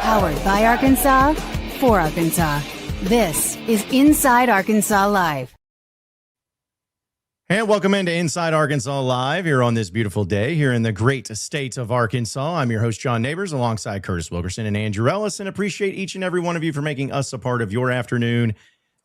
Powered by Arkansas, for Arkansas. This is Inside Arkansas Live. And welcome into Inside Arkansas Live here on this beautiful day here in the great state of Arkansas. I'm your host, John Neighbors, alongside Curtis Wilkerson and Andrew Ellis, and appreciate each and every one of you for making us a part of your afternoon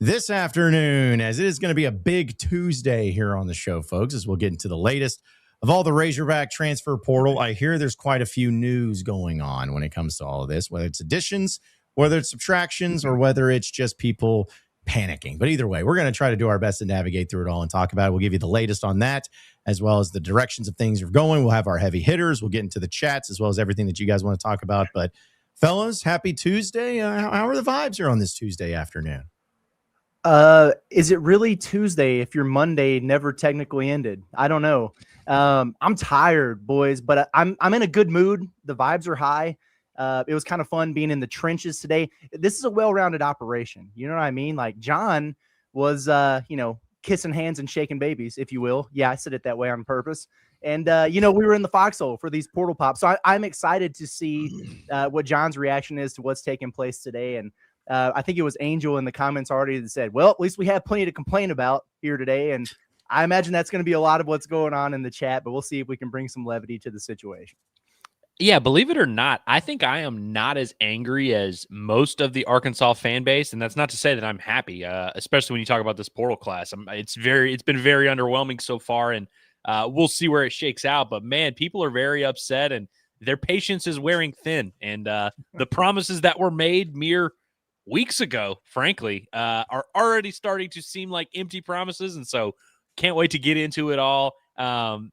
this afternoon, as it is going to be a big Tuesday here on the show, folks, as we'll get into the latest of all the Razorback transfer portal. I hear there's quite a few news going on when it comes to all of this, whether it's additions, whether it's subtractions, or whether it's just people panicking. But either way, we're going to try to do our best to navigate through it all and talk about it. We'll give you the latest on that, as well as the directions of things are going. We'll have our heavy hitters. We'll get into the chats, as well as everything that you guys want to talk about. But fellas, happy Tuesday. How are the vibes here on this Tuesday afternoon? Is it really Tuesday if your Monday never technically ended? I don't know. I'm tired, boys, but I'm in a good mood. The vibes are high. It was kind of fun being in the trenches today. This is a well-rounded operation. You know what I mean? Like John was, kissing hands and shaking babies, if you will. Yeah, I said it that way on purpose. And, we were in the foxhole for these portal pops. So I'm excited to see what John's reaction is to what's taking place today. And I think it was Angel in the comments already that said, well, at least we have plenty to complain about here today. And I imagine that's going to be a lot of what's going on in the chat, but we'll see if we can bring some levity to the situation. Yeah, believe it or not, I think I am not as angry as most of the Arkansas fan base, and that's not to say that I'm happy, especially when you talk about this portal class. It's been very underwhelming so far, and we'll see where it shakes out. But man, people are very upset, and their patience is wearing thin. And the promises that were made mere weeks ago, frankly, are already starting to seem like empty promises, and so can't wait to get into it all.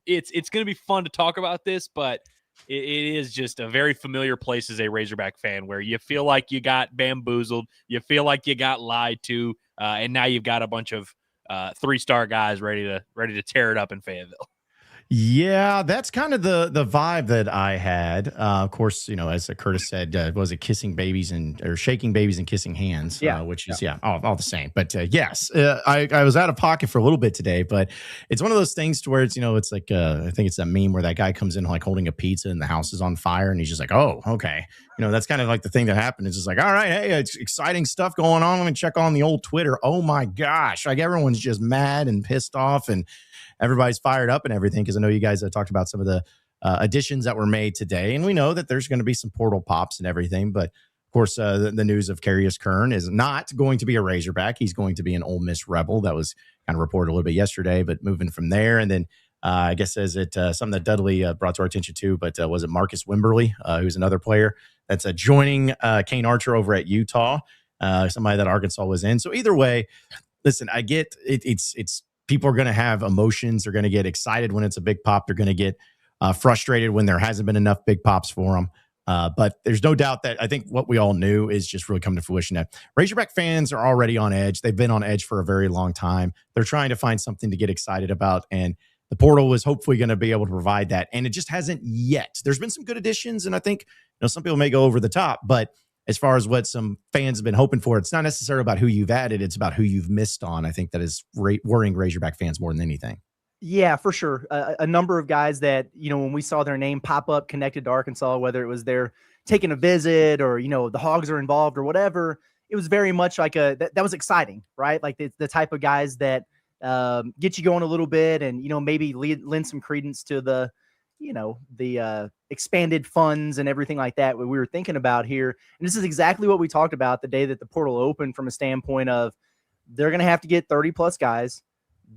It's going to be fun to talk about this, but it is just a very familiar place as a Razorback fan where you feel like you got bamboozled, you feel like you got lied to, and now you've got a bunch of 3-star guys ready to tear it up in Fayetteville. Yeah, that's kind of the vibe that I had. Of course, as Curtis said, was it kissing babies or shaking babies and kissing hands? Yeah, which is all the same. But yes, I was out of pocket for a little bit today, but it's one of those things to where it's it's like I think it's that meme where that guy comes in like holding a pizza and the house is on fire and he's just like, oh, okay, that's kind of like the thing that happened. It's just like, all right, hey, it's exciting stuff going on. Let me check on the old Twitter. Oh my gosh, like everyone's just mad and pissed off and everybody's fired up and everything, because I know you guys talked about some of the additions that were made today, and we know that there's going to be some portal pops and everything. But of course, the news of Carius Kern is not going to be a Razorback. He's going to be an Ole Miss Rebel. That was kind of reported a little bit yesterday, but moving from there. And then I guess is it something that Dudley brought to our attention too, but was it Marcus Wimberly, who's another player that's joining Kane Archer over at Utah, somebody that Arkansas was in. So either way, listen, I get it. It's people are going to have emotions. They're going to get excited when it's a big pop. They're going to get frustrated when there hasn't been enough big pops for them. But there's no doubt that I think what we all knew is just really come to fruition. That Razorback fans are already on edge. They've been on edge for a very long time. They're trying to find something to get excited about. And the portal is hopefully going to be able to provide that. And it just hasn't yet. There's been some good additions. And I think some people may go over the top. But as far as what some fans have been hoping for, it's not necessarily about who you've added. It's about who you've missed on. I think that is worrying Razorback fans more than anything. Yeah, for sure. A number of guys that, when we saw their name pop up connected to Arkansas, whether it was they're taking a visit or, the Hogs are involved or whatever, it was very much like that was exciting, right? Like the type of guys that get you going a little bit and, maybe lend some credence to the expanded funds and everything like that, what we were thinking about here. And this is exactly what we talked about the day that the portal opened, from a standpoint of they're going to have to get 30 plus guys.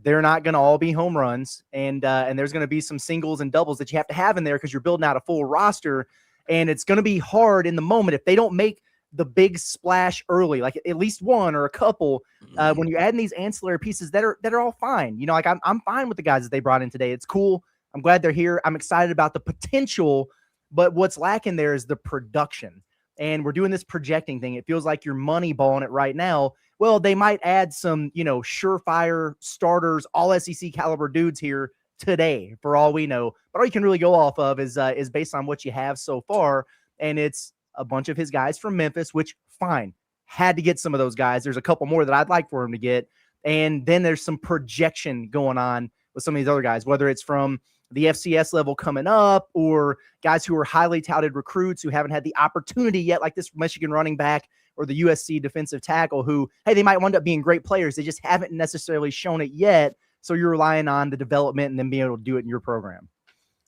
They're not going to all be home runs. And there's going to be some singles and doubles that you have to have in there because you're building out a full roster. And it's going to be hard in the moment if they don't make the big splash early, like at least one or a couple, when you're adding these ancillary pieces that are all fine. Like I'm fine with the guys that they brought in today. It's cool. I'm glad they're here. I'm excited about the potential, but what's lacking there is the production. And we're doing this projecting thing. It feels like you're moneyballing it right now. Well, they might add some, surefire starters, all SEC caliber dudes here today, for all we know. But all you can really go off of is based on what you have so far. And it's a bunch of his guys from Memphis, which fine, had to get some of those guys. There's a couple more that I'd like for him to get. And then there's some projection going on with some of these other guys, whether it's from the FCS level coming up, or guys who are highly touted recruits who haven't had the opportunity yet, like this Michigan running back or the USC defensive tackle who, hey, they might wind up being great players. They just haven't necessarily shown it yet. So you're relying on the development and then being able to do it in your program.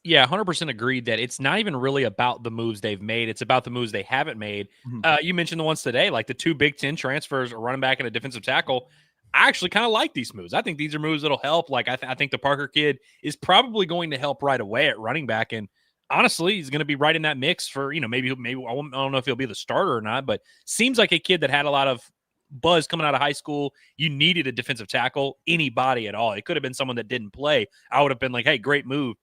Yeah, 100% agreed that it's not even really about the moves they've made. It's about the moves they haven't made. You mentioned the ones today, like the 2 Big Ten transfers, a running back and a defensive tackle. I actually kind of like these moves. I think these are moves that'll help. Like I think the Parker kid is probably going to help right away at running back. And honestly, he's going to be right in that mix for, maybe I don't know if he'll be the starter or not, but seems like a kid that had a lot of buzz coming out of high school. You needed a defensive tackle, anybody at all. It could have been someone that didn't play. I would have been like, hey, great move.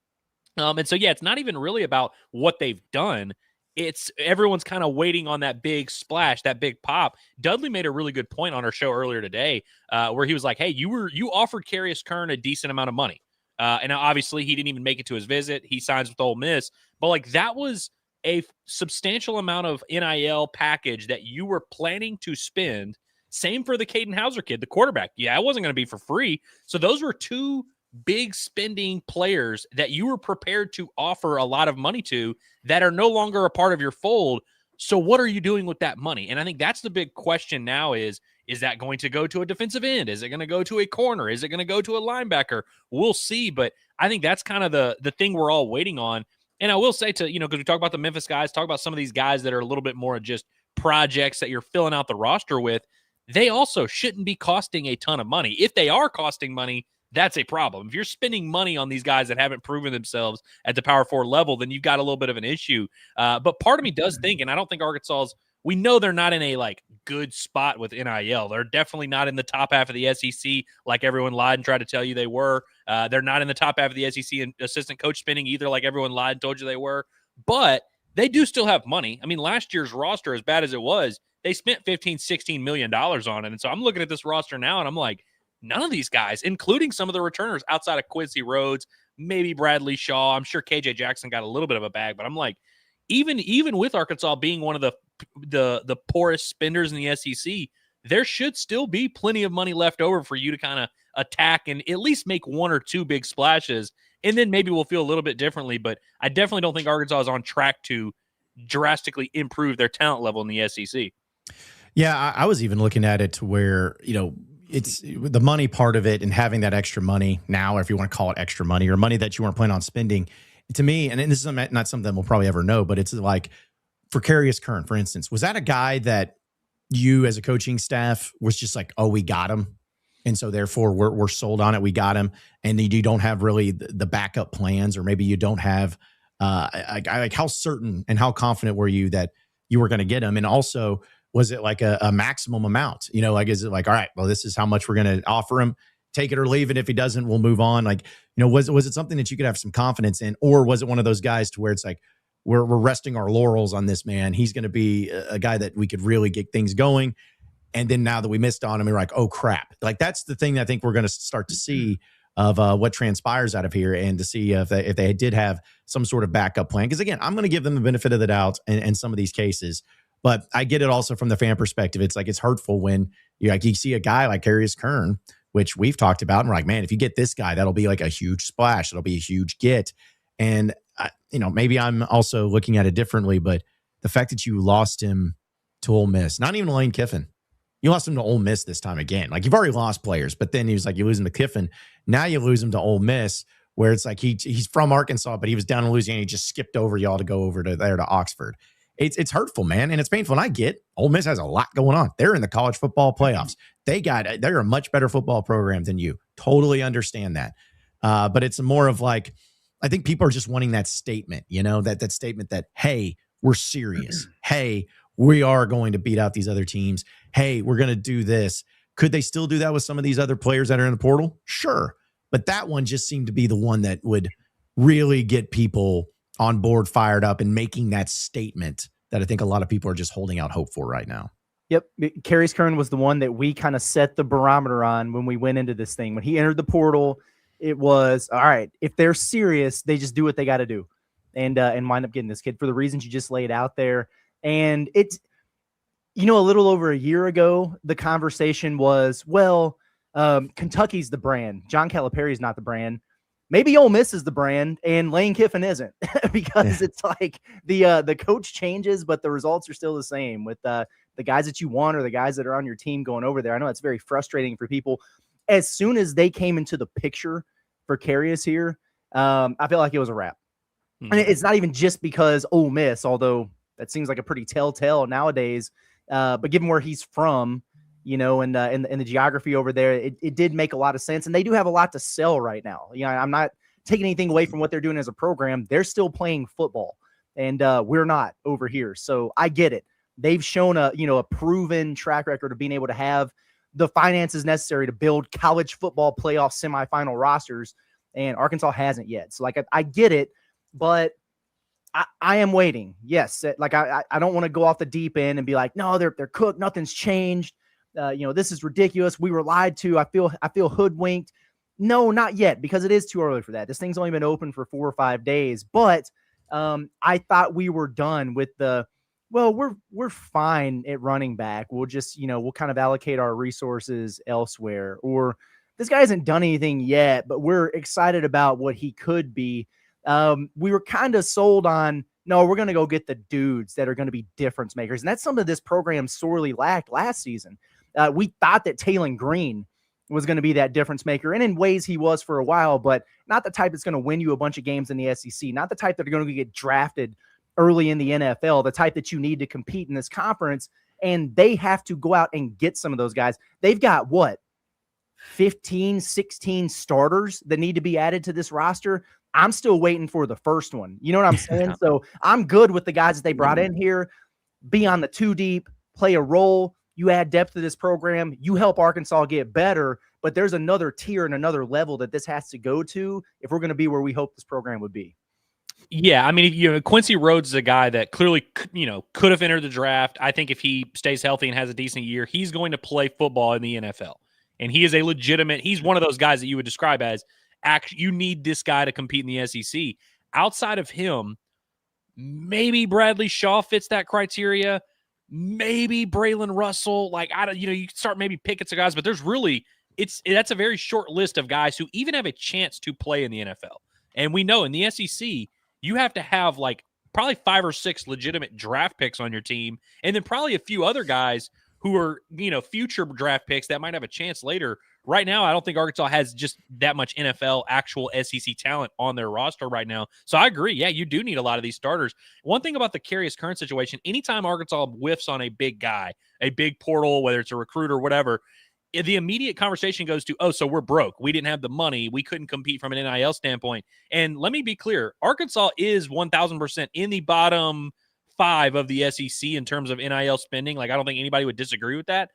And so, yeah, it's not even really about what they've done. It's everyone's kind of waiting on that big splash, that big pop. Dudley made a really good point on our show earlier today where he was like, hey, you offered Carius Kern a decent amount of money. And obviously he didn't even make it to his visit. He signs with Ole Miss. But like that was a substantial amount of NIL package that you were planning to spend. Same for the Caden Hauser kid, the quarterback. Yeah, it wasn't going to be for free. So those were 2 big spending players that you were prepared to offer a lot of money to that are no longer a part of your fold. So what are you doing with that money? And I think that's the big question now is that going to go to a defensive end? Is it going to go to a corner? Is it going to go to a linebacker? We'll see. But I think that's kind of the thing we're all waiting on. And I will say to, because we talk about the Memphis guys, talk about some of these guys that are a little bit more just projects that you're filling out the roster with. They also shouldn't be costing a ton of money. If they are costing money, that's a problem. If you're spending money on these guys that haven't proven themselves at the Power 4 level, then you've got a little bit of an issue. But part of me does think, and I don't think Arkansas's, we know they're not in a like good spot with NIL. They're definitely not in the top half of the SEC like everyone lied and tried to tell you they were. They're not in the top half of the SEC in assistant coach spending either like everyone lied and told you they were. But they do still have money. I mean, last year's roster, as bad as it was, they spent $15-16 million on it. And so I'm looking at this roster now and I'm like, none of these guys, including some of the returners outside of Quincy Rhodes, maybe Bradley Shaw. I'm sure KJ Jackson got a little bit of a bag, but I'm like, even with Arkansas being one of the poorest spenders in the SEC, there should still be plenty of money left over for you to kind of attack and at least make 1 or 2 big splashes. And then maybe we'll feel a little bit differently, but I definitely don't think Arkansas is on track to drastically improve their talent level in the SEC. Yeah, I was even looking at it to where, it's the money part of it and having that extra money now, or if you want to call it extra money or money that you weren't planning on spending, to me, and this is not something we'll probably ever know, but it's like for Carius Kern, for instance, was that a guy that you as a coaching staff was just like, oh, we got him, and so therefore we're sold on it, we got him, and you don't have really the backup plans, or maybe you don't have like how certain and how confident were you that you were going to get him, and also was it like a maximum amount? Like, is it like, all right, well, this is how much we're going to offer him, take it or leave it. If he doesn't, we'll move on. Like, was it something that you could have some confidence in, or was it one of those guys to where it's like, we're resting our laurels on this man. He's going to be a guy that we could really get things going. And then now that we missed on him, we're like, oh crap. Like, that's the thing that I think we're going to start to see of what transpires out of here, and to see if they did have some sort of backup plan. Because again, I'm going to give them the benefit of the doubt in some of these cases. But I get it also from the fan perspective. It's like, it's hurtful when you see a guy like Carius Kern, which we've talked about, and we're like, man, if you get this guy, that'll be like a huge splash. It'll be a huge get. And, maybe I'm also looking at it differently, but the fact that you lost him to Ole Miss, not even Lane Kiffin, you lost him to Ole Miss this time again. Like, you've already lost players, but then he was like, you lose him to Kiffin. Now you lose him to Ole Miss, where it's like he's from Arkansas, but he was down in Louisiana. He just skipped over y'all to go over to Oxford. It's hurtful, man, and it's painful. And I get Ole Miss has a lot going on. They're in the college football playoffs. They're a much better football program than you. Totally understand that. But it's more of like, I think people are just wanting that statement, that statement that, hey, we're serious. Hey, we are going to beat out these other teams. Hey, we're going to do this. Could they still do that with some of these other players that are in the portal? Sure. But that one just seemed to be the one that would really get people on board, fired up, and making that statement that I think a lot of people are just holding out hope for right now. Yep. Carius Kern was the one that we kind of set the barometer on when we went into this thing. When he entered the portal, it was, all right, if they're serious, they just do what they got to do and wind up getting this kid for the reasons you just laid out there. And it's, a little over a year ago, the conversation was, well, Kentucky's the brand. John Calipari's not the brand. maybe Ole Miss is the brand and Lane Kiffin isn't because it's like the coach changes, but the results are still the same with the guys that you want or the guys that are on your team going over there. I know it's very frustrating for people. As soon as they came into the picture for Carius here, I feel like it was a wrap. And it's not even just because Ole Miss, although that seems like a pretty telltale nowadays. But given where he's from, you know, and the geography over there, it did make a lot of sense. And they do have a lot to sell right now. You know, I'm not taking anything away from what they're doing as a program. They're still playing football, and we're not over here. So I get it. They've shown a proven track record of being able to have the finances necessary to build college football playoff semifinal rosters, and Arkansas hasn't yet. So like I get it, but I am waiting. Yes. Like I don't want to go off the deep end and be like, no, they're cooked. Nothing's changed. This is ridiculous. We were lied to. I feel hoodwinked. No, not yet, because it is too early for that. This thing's only been open for 4 or 5 days, but I thought we were done with we're fine at running back. We'll just, we'll kind of allocate our resources elsewhere, or this guy hasn't done anything yet, but we're excited about what he could be. We were kind of sold on, no, we're going to go get the dudes that are going to be difference makers. And that's something this program sorely lacked last season. We thought that Taylon Green was going to be that difference maker. And in ways he was for a while, but not the type that's going to win you a bunch of games in the SEC, not the type that are going to get drafted early in the NFL, the type that you need to compete in this conference. And they have to go out and get some of those guys. They've got 15, 16 starters that need to be added to this roster. I'm still waiting for the first one. You know what I'm saying? So I'm good with the guys that they brought in here. Be on the 2 deep, play a role. You add depth to this program. You help Arkansas get better. But there's another tier and another level that this has to go to if we're going to be where we hope this program would be. Yeah, I mean, Quincy Rhodes is a guy that clearly, could have entered the draft. I think if he stays healthy and has a decent year, he's going to play football in the NFL. And he is he's one of those guys that you would describe as, you need this guy to compete in the SEC. Outside of him, maybe Bradley Shaw fits that criteria. Maybe Braylon Russell. You can start maybe picking some guys, but there's really, that's a very short list of guys who even have a chance to play in the NFL. And we know in the SEC, you have to have probably 5 or 6 legitimate draft picks on your team, and then probably a few other guys who are, future draft picks that might have a chance later. Right now, I don't think Arkansas has just that much NFL actual SEC talent on their roster right now. So I agree. Yeah, you do need a lot of these starters. One thing about the Carius current situation, anytime Arkansas whiffs on a big guy, a big portal, whether it's a recruit or whatever, the immediate conversation goes to, so we're broke. We didn't have the money. We couldn't compete from an NIL standpoint. And let me be clear, Arkansas is 1,000% in the bottom 5 of the SEC in terms of NIL spending. I don't think anybody would disagree with that.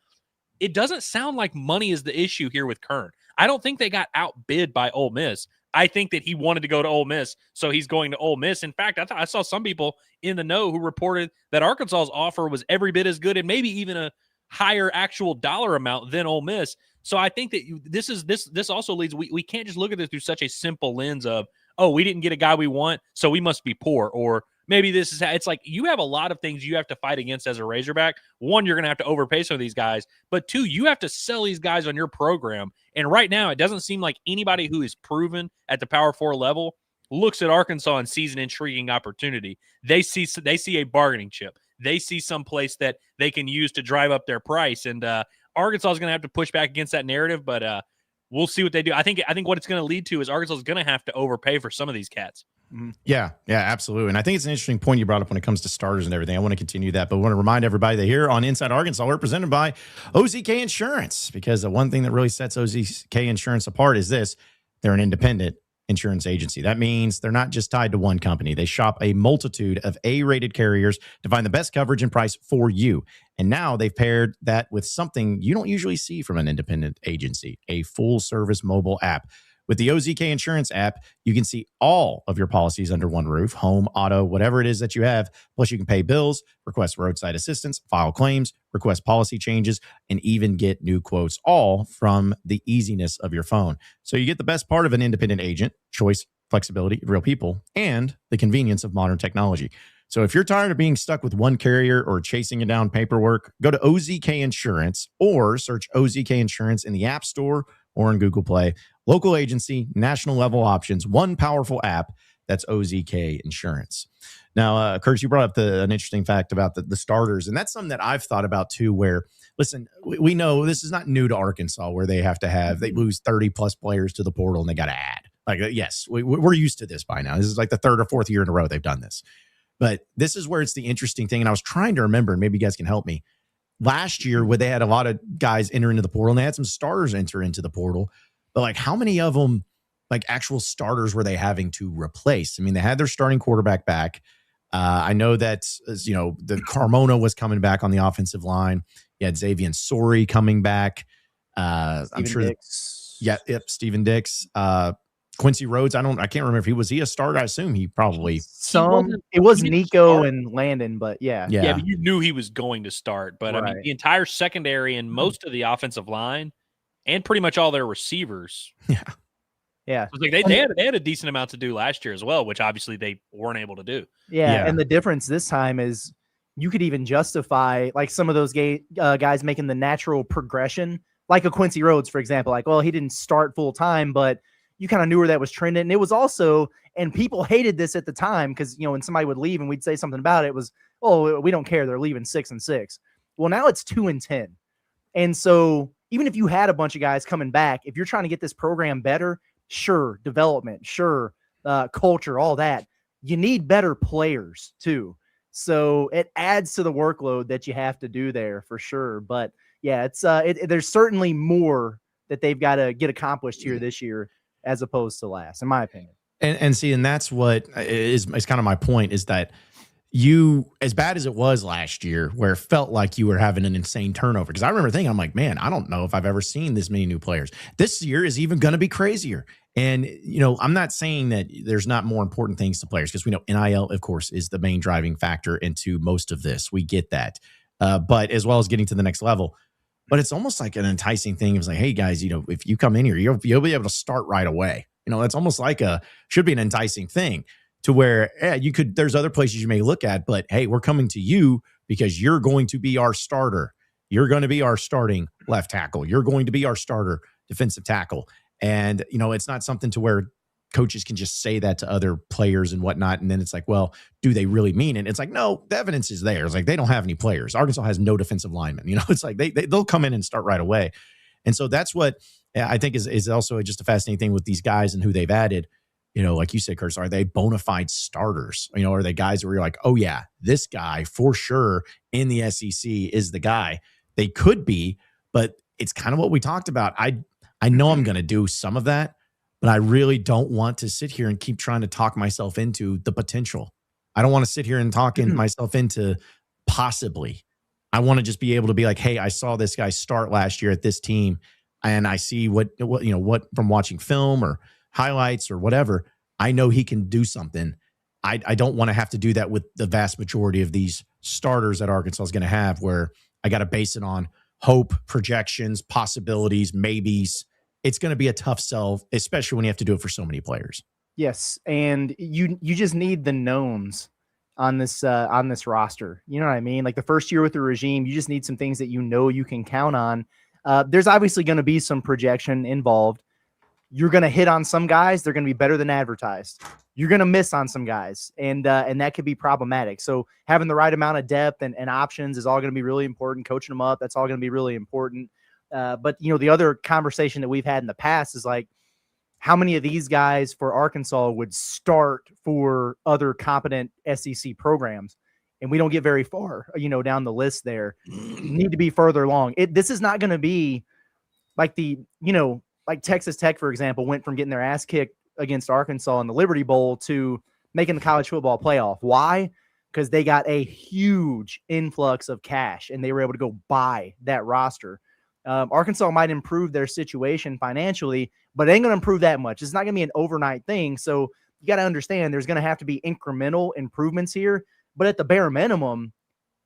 It doesn't sound like money is the issue here with Kern. I don't think they got outbid by Ole Miss. I think that he wanted to go to Ole Miss, so he's going to Ole Miss. In fact, I saw some people in the know who reported that Arkansas's offer was every bit as good and maybe even a higher actual dollar amount than Ole Miss. So I think that this also leads, we can't just look at this through such a simple lens of, we didn't get a guy we want, so we must be poor, or maybe this is it's you have a lot of things you have to fight against as a Razorback. One, you're going to have to overpay some of these guys, but 2, you have to sell these guys on your program. And right now, it doesn't seem like anybody who is proven at the Power 4 level looks at Arkansas and sees an intriguing opportunity. They see a bargaining chip. They see some place that they can use to drive up their price. And Arkansas is going to have to push back against that narrative, but we'll see what they do. I think what it's going to lead to is Arkansas is going to have to overpay for some of these cats. Yeah, absolutely. And I think it's an interesting point you brought up when it comes to starters and everything. I want to continue that, but I want to remind everybody that here on Inside Arkansas, we're presented by OZK Insurance, because the one thing that really sets OZK Insurance apart is this: they're an independent insurance agency. That means they're not just tied to one company. They shop a multitude of A-rated carriers to find the best coverage and price for you. And now they've paired that with something you don't usually see from an independent agency: a full-service mobile app. With the OZK Insurance app, you can see all of your policies under one roof: home, auto, whatever it is that you have. Plus, you can pay bills, request roadside assistance, file claims, request policy changes, and even get new quotes, all from the easiness of your phone. So you get the best part of an independent agent: choice, flexibility, real people, and the convenience of modern technology. So if you're tired of being stuck with one carrier or chasing down paperwork, go to OZK Insurance or search OZK Insurance in the App Store or in Google Play. Local agency, national level options, one powerful app. That's OZK Insurance. Now, Curtis, you brought up an interesting fact about the starters, and that's something that I've thought about too, where, listen, we know this is not new to Arkansas, where they lose 30 plus players to the portal and they got to add. Like, yes, we're used to this by now. This is like the third or fourth year in a row they've done this. But this is where it's the interesting thing, and I was trying to remember, and maybe you guys can help me. Last year, where they had a lot of guys enter into the portal, and they had some starters enter into the portal, but like how many of them, like actual starters, were they having to replace? I mean, they had their starting quarterback back. I know that, the Carmona was coming back on the offensive line. You had Xavier Sori coming back. I'm sure. Steven Dix. Quincy Rhodes. I can't remember if he a starter. I assume he probably. It was Nico and Landon, but yeah. But you knew he was going to start. But right. I mean, the entire secondary and most of the offensive line and pretty much all their receivers. Yeah. So it's like they had a decent amount to do last year as well, which obviously they weren't able to do. Yeah. And the difference this time is you could even justify like some of those guys making the natural progression, like a Quincy Rhodes, for example. Like, well, he didn't start full time, but you kind of knew where that was trending. And it was also, and people hated this at the time because, when somebody would leave and we'd say something about it, it was, oh, we don't care. They're leaving 6-6. Well, now it's 2-10. And so even if you had a bunch of guys coming back, if you're trying to get this program better, sure, development, sure, culture, all that, you need better players too. So it adds to the workload that you have to do there for sure. But yeah, it's there's certainly more that they've got to get accomplished here this year as opposed to last, in my opinion. And that's what is kind of my point, is that you, as bad as it was last year, where it felt like you were having an insane turnover. Because I remember thinking, I'm like, man, I don't know if I've ever seen this many new players. This year is even going to be crazier. And, I'm not saying that there's not more important things to players, because we know NIL, of course, is the main driving factor into most of this. We get that. But as well as getting to the next level. But it's almost like an enticing thing. It's like, hey, guys, if you come in here, you'll be able to start right away. That's almost like should be an enticing thing. To where there's other places you may look at, but hey, we're coming to you because you're going to be our starter. You're going to be our starting left tackle. You're going to be our starter defensive tackle. And, it's not something to where coaches can just say that to other players and whatnot. And then it's like, well, do they really mean it? It's like, no, the evidence is there. It's like, they don't have any players. Arkansas has no defensive linemen. It's like they'll come in and start right away. And so that's what I think is also just a fascinating thing with these guys and who they've added. Like you said, Curtis, are they bona fide starters? Are they guys where you're like, oh yeah, this guy for sure in the SEC is the guy? They could be, but it's kind of what we talked about. I know I'm going to do some of that, but I really don't want to sit here and keep trying to talk myself into the potential. I don't want to sit here and talking myself into possibly. I want to just be able to be like, hey, I saw this guy start last year at this team, and I see what from watching film or highlights or whatever, I know he can do something. I don't want to have to do that with the vast majority of these starters that Arkansas is going to have, where I got to base it on hope, projections, possibilities, maybes. It's going to be a tough sell, especially when you have to do it for so many players. Yes, and you just need the knowns on this roster. You know what I mean? Like the first year with the regime, you just need some things that you can count on. There's obviously going to be some projection involved. You're going to hit on some guys. They're going to be better than advertised. You're going to miss on some guys, and that could be problematic. So having the right amount of depth and options is all going to be really important. Coaching them up, that's all going to be really important. But, the other conversation that we've had in the past is like, how many of these guys for Arkansas would start for other competent SEC programs? And we don't get very far, down the list there. Need to be further along. This is not going to be like like Texas Tech, for example, went from getting their ass kicked against Arkansas in the Liberty Bowl to making the college football playoff. Why? Because they got a huge influx of cash and they were able to go buy that roster. Arkansas might improve their situation financially, but it ain't going to improve that much. It's not going to be an overnight thing. So you got to understand there's going to have to be incremental improvements here. But at the bare minimum,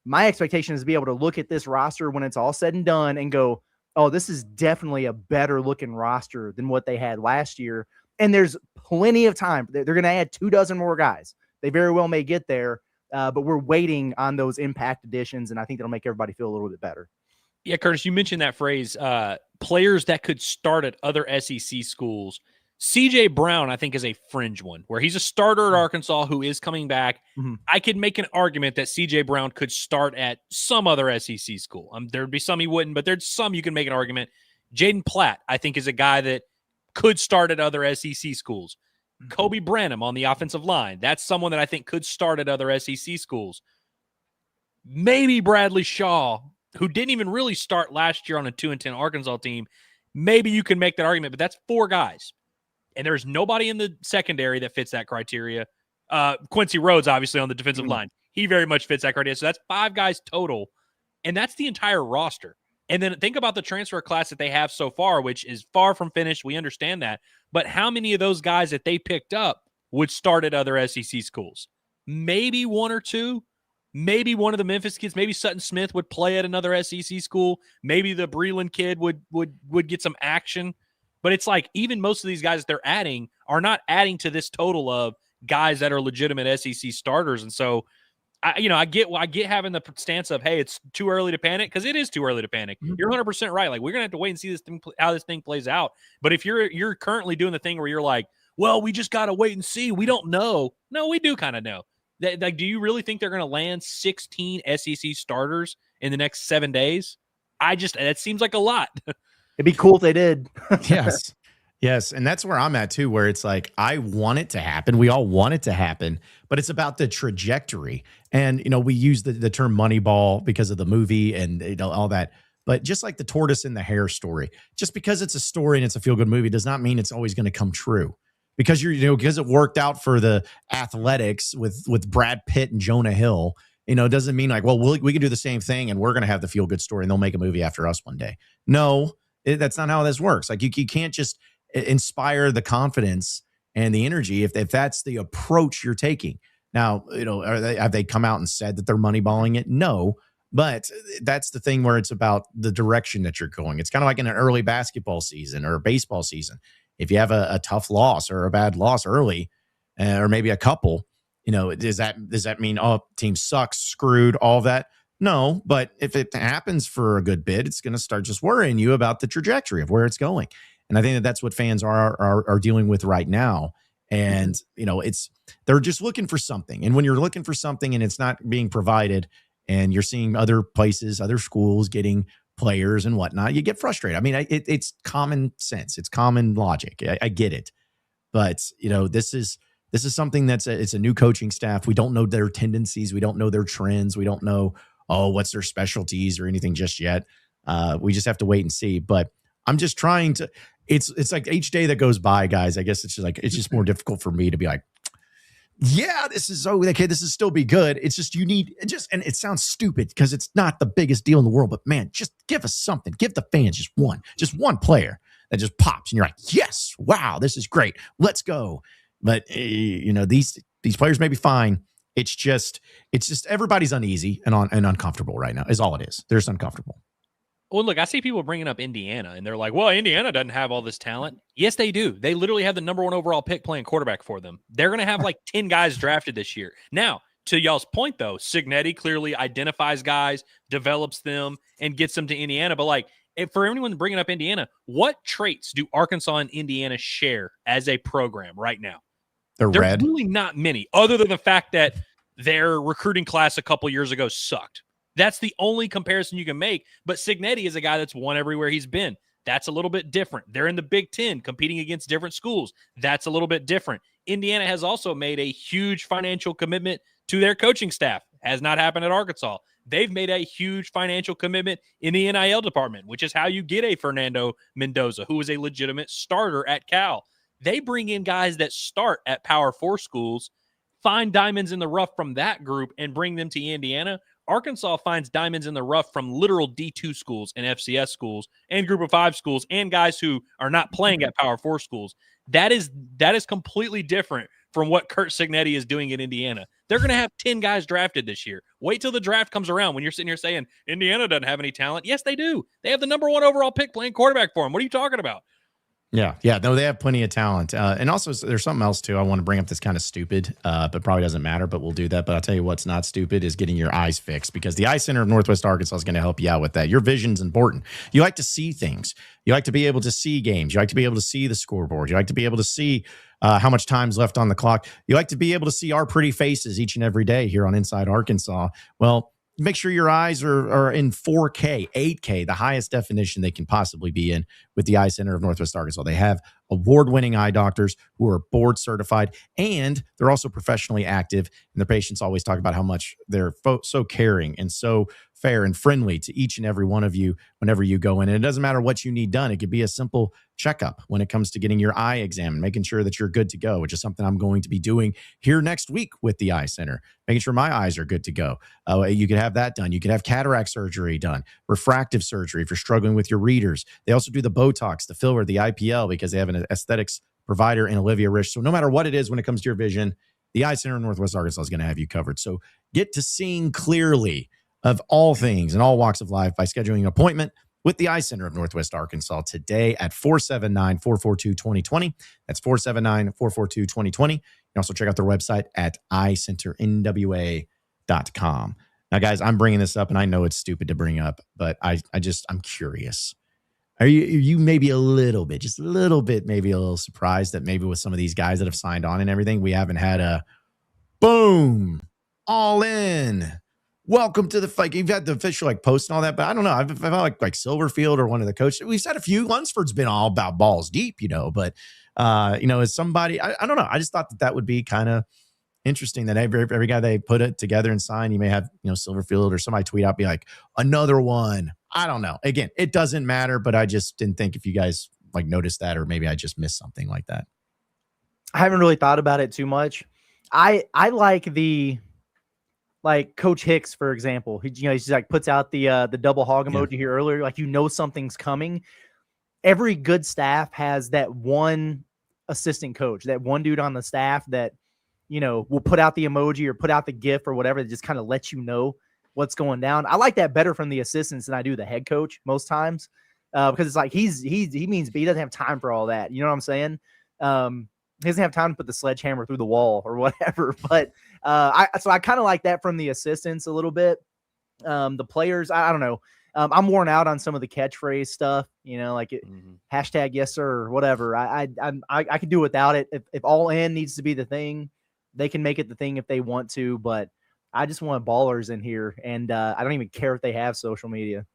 my expectation is to be able to look at this roster when it's all said and done and go, oh, this is definitely a better looking roster than what they had last year. And there's plenty of time. They're going to add 24 more guys. They very well may get there, but we're waiting on those impact additions, and I think that'll make everybody feel a little bit better. Yeah, Curtis, you mentioned that phrase, players that could start at other SEC schools. CJ Brown, I think, is a fringe one where he's a starter at Arkansas who is coming back. Mhm. I could make an argument that CJ Brown could start at some other SEC school. There'd be some he wouldn't, but there's some you can make an argument. Jaden Platt, I think, is a guy that could start at other SEC schools. Kobe Branham on the offensive line. That's someone that I think could start at other SEC schools. Maybe Bradley Shaw, who didn't even really start last year on a 2-10 Arkansas team. Maybe you can make that argument, but that's 4 guys. And there's nobody in the secondary that fits that criteria. Quincy Rhodes, obviously, on the defensive line. He very much fits that criteria. So that's 5 guys total. And that's the entire roster. And then think about the transfer class that they have so far, which is far from finished. We understand that. But how many of those guys that they picked up would start at other SEC schools? Maybe 1 or 2. Maybe one of the Memphis kids, maybe Sutton Smith would play at another SEC school. Maybe the Breland kid would get some action. But it's like even most of these guys that they're adding are not adding to this total of guys that are legitimate SEC starters. And so, I get having the stance of, hey, it's too early to panic, because it is too early to panic. Mm-hmm. You're 100% right. Like, we're gonna have to wait and see this thing, how this thing plays out. But if you're currently doing the thing where you're like, well, we just gotta wait and see, we don't know. No, we do kind of know. Like, do you really think they're going to land 16 SEC starters in the next 7 days? That seems like a lot. It'd be cool if they did. Yes. Yes. And that's where I'm at too, where it's like, I want it to happen. We all want it to happen, but it's about the trajectory. And, we use the term Moneyball because of the movie and all that. But just like the tortoise and the hare story, just because it's a story and it's a feel-good movie does not mean it's always going to come true. Because because it worked out for the Athletics with Brad Pitt and Jonah Hill, doesn't mean like, well, we can do the same thing and we're going to have the feel good story and they'll make a movie after us one day. No, that's not how this works. Like you can't just inspire the confidence and the energy if that's the approach you're taking. Now, have they come out and said that they're moneyballing it? No, but that's the thing where it's about the direction that you're going. It's kind of like in an early basketball season or a baseball season. If you have a tough loss or a bad loss early, or maybe a couple, does that mean, oh, team sucks, screwed, all of that? No, but if it happens for a good bit, it's going to start just worrying you about the trajectory of where it's going. And I think that's what fans are dealing with right now. And, they're just looking for something. And when you're looking for something and it's not being provided and you're seeing other places, other schools getting players and whatnot, you get frustrated. I mean, it's common sense. It's common logic. I get it. But, this is something it's a new coaching staff. We don't know their tendencies. We don't know their trends. We don't know, what's their specialties or anything just yet. We just have to wait and see. But I'm just trying to, it's like each day that goes by, guys, I guess it's just more difficult for me to be like, yeah, this is okay. This is still be good. It's just and it sounds stupid because it's not the biggest deal in the world, but man, just give us something. Give the fans just one player that just pops, and you're like, yes, wow, this is great. Let's go. But these players may be fine. It's just everybody's uneasy and uncomfortable right now. Is all it is. They're just uncomfortable. Well, look, I see people bringing up Indiana, and they're like, well, Indiana doesn't have all this talent. Yes, they do. They literally have the number 1 overall pick playing quarterback for them. They're going to have like 10 guys drafted this year. Now, to y'all's point, though, Cignetti clearly identifies guys, develops them, and gets them to Indiana. But for anyone bringing up Indiana, what traits do Arkansas and Indiana share as a program right now? There's red. Really not many, other than the fact that their recruiting class a couple years ago sucked. That's the only comparison you can make. But Cignetti is a guy that's won everywhere he's been. That's a little bit different. They're in the Big Ten competing against different schools. That's a little bit different. Indiana has also made a huge financial commitment to their coaching staff. Has not happened at Arkansas. They've made a huge financial commitment in the NIL department, which is how you get a Fernando Mendoza, who is a legitimate starter at Cal. They bring in guys that start at Power 4 schools, find diamonds in the rough from that group, and bring them to Indiana. Arkansas finds diamonds in the rough from literal D2 schools and FCS schools and Group of 5 schools and guys who are not playing at Power 4 schools. That is completely different from what Curt Cignetti is doing in Indiana. They're going to have 10 guys drafted this year. Wait till the draft comes around when you're sitting here saying Indiana doesn't have any talent. Yes, they do. They have the number 1 overall pick playing quarterback for them. What are you talking about? Yeah. No, they have plenty of talent. And also, there's something else, too. I want to bring up that's kind of stupid, but probably doesn't matter, but we'll do that. But I'll tell you what's not stupid is getting your eyes fixed, because the Eye Center of Northwest Arkansas is going to help you out with that. Your vision's important. You like to see things. You like to be able to see games. You like to be able to see the scoreboard. You like to be able to see how much time's left on the clock. You like to be able to see our pretty faces each and every day here on Inside Arkansas. Well, make sure your eyes are in 4K, 8K, the highest definition they can possibly be in with the Eye Center of Northwest Arkansas. They have award-winning eye doctors who are board certified, and they're also professionally active. And their patients always talk about how much they're so caring and so fair and friendly to each and every one of you whenever you go in. And it doesn't matter what you need done. It could be a simple checkup when it comes to getting your eye examined, making sure that you're good to go, which is something I'm going to be doing here next week with the Eye Center, making sure my eyes are good to go. You could have that done. You could have cataract surgery done, refractive surgery if you're struggling with your readers. They also do the Botox, the filler, the IPL, because they have an aesthetics provider in Olivia Rich. So no matter what it is when it comes to your vision, the Eye Center in Northwest Arkansas is going to have you covered. So get to seeing clearly of all things in all walks of life by scheduling an appointment with the Eye Center of Northwest Arkansas today at 479-442-2020. That's 479-442-2020. You can also check out their website at eyecenternwa.com. Now, guys, I'm bringing this up, and I know it's stupid to bring up, but I'm curious. Are you maybe a little bit, just a little bit, maybe a little surprised that maybe with some of these guys that have signed on and everything, we haven't had a boom, all in, welcome to the fight. You've had the official post and all that, but I don't know. I felt like Silverfield or one of the coaches. We've said a few. Lunsford's been all about balls deep, but as somebody, I don't know. I just thought that would be kind of interesting that every guy they put it together and sign, you may have, Silverfield or somebody tweet out, be like, another one. I don't know. Again, it doesn't matter, but I just didn't think if you guys noticed that, or maybe I just missed something like that. I haven't really thought about it too much. I like Coach Hicks, for example. He's puts out the double hog emoji here earlier. Something's coming. Every good staff has that one assistant coach, that one dude on the staff that, will put out the emoji or put out the GIF or whatever that just kind of lets you know what's going down. I like that better from the assistants than I do the head coach most times, because it's like he means he doesn't have time for all that. You know what I'm saying? He doesn't have time to put the sledgehammer through the wall or whatever. But I kind of like that from the assistants a little bit. The players, I don't know. I'm worn out on some of the catchphrase stuff, hashtag yes sir or whatever. I could do without it. If all in needs to be the thing, they can make it the thing if they want to. But I just want ballers in here, and I don't even care if they have social media.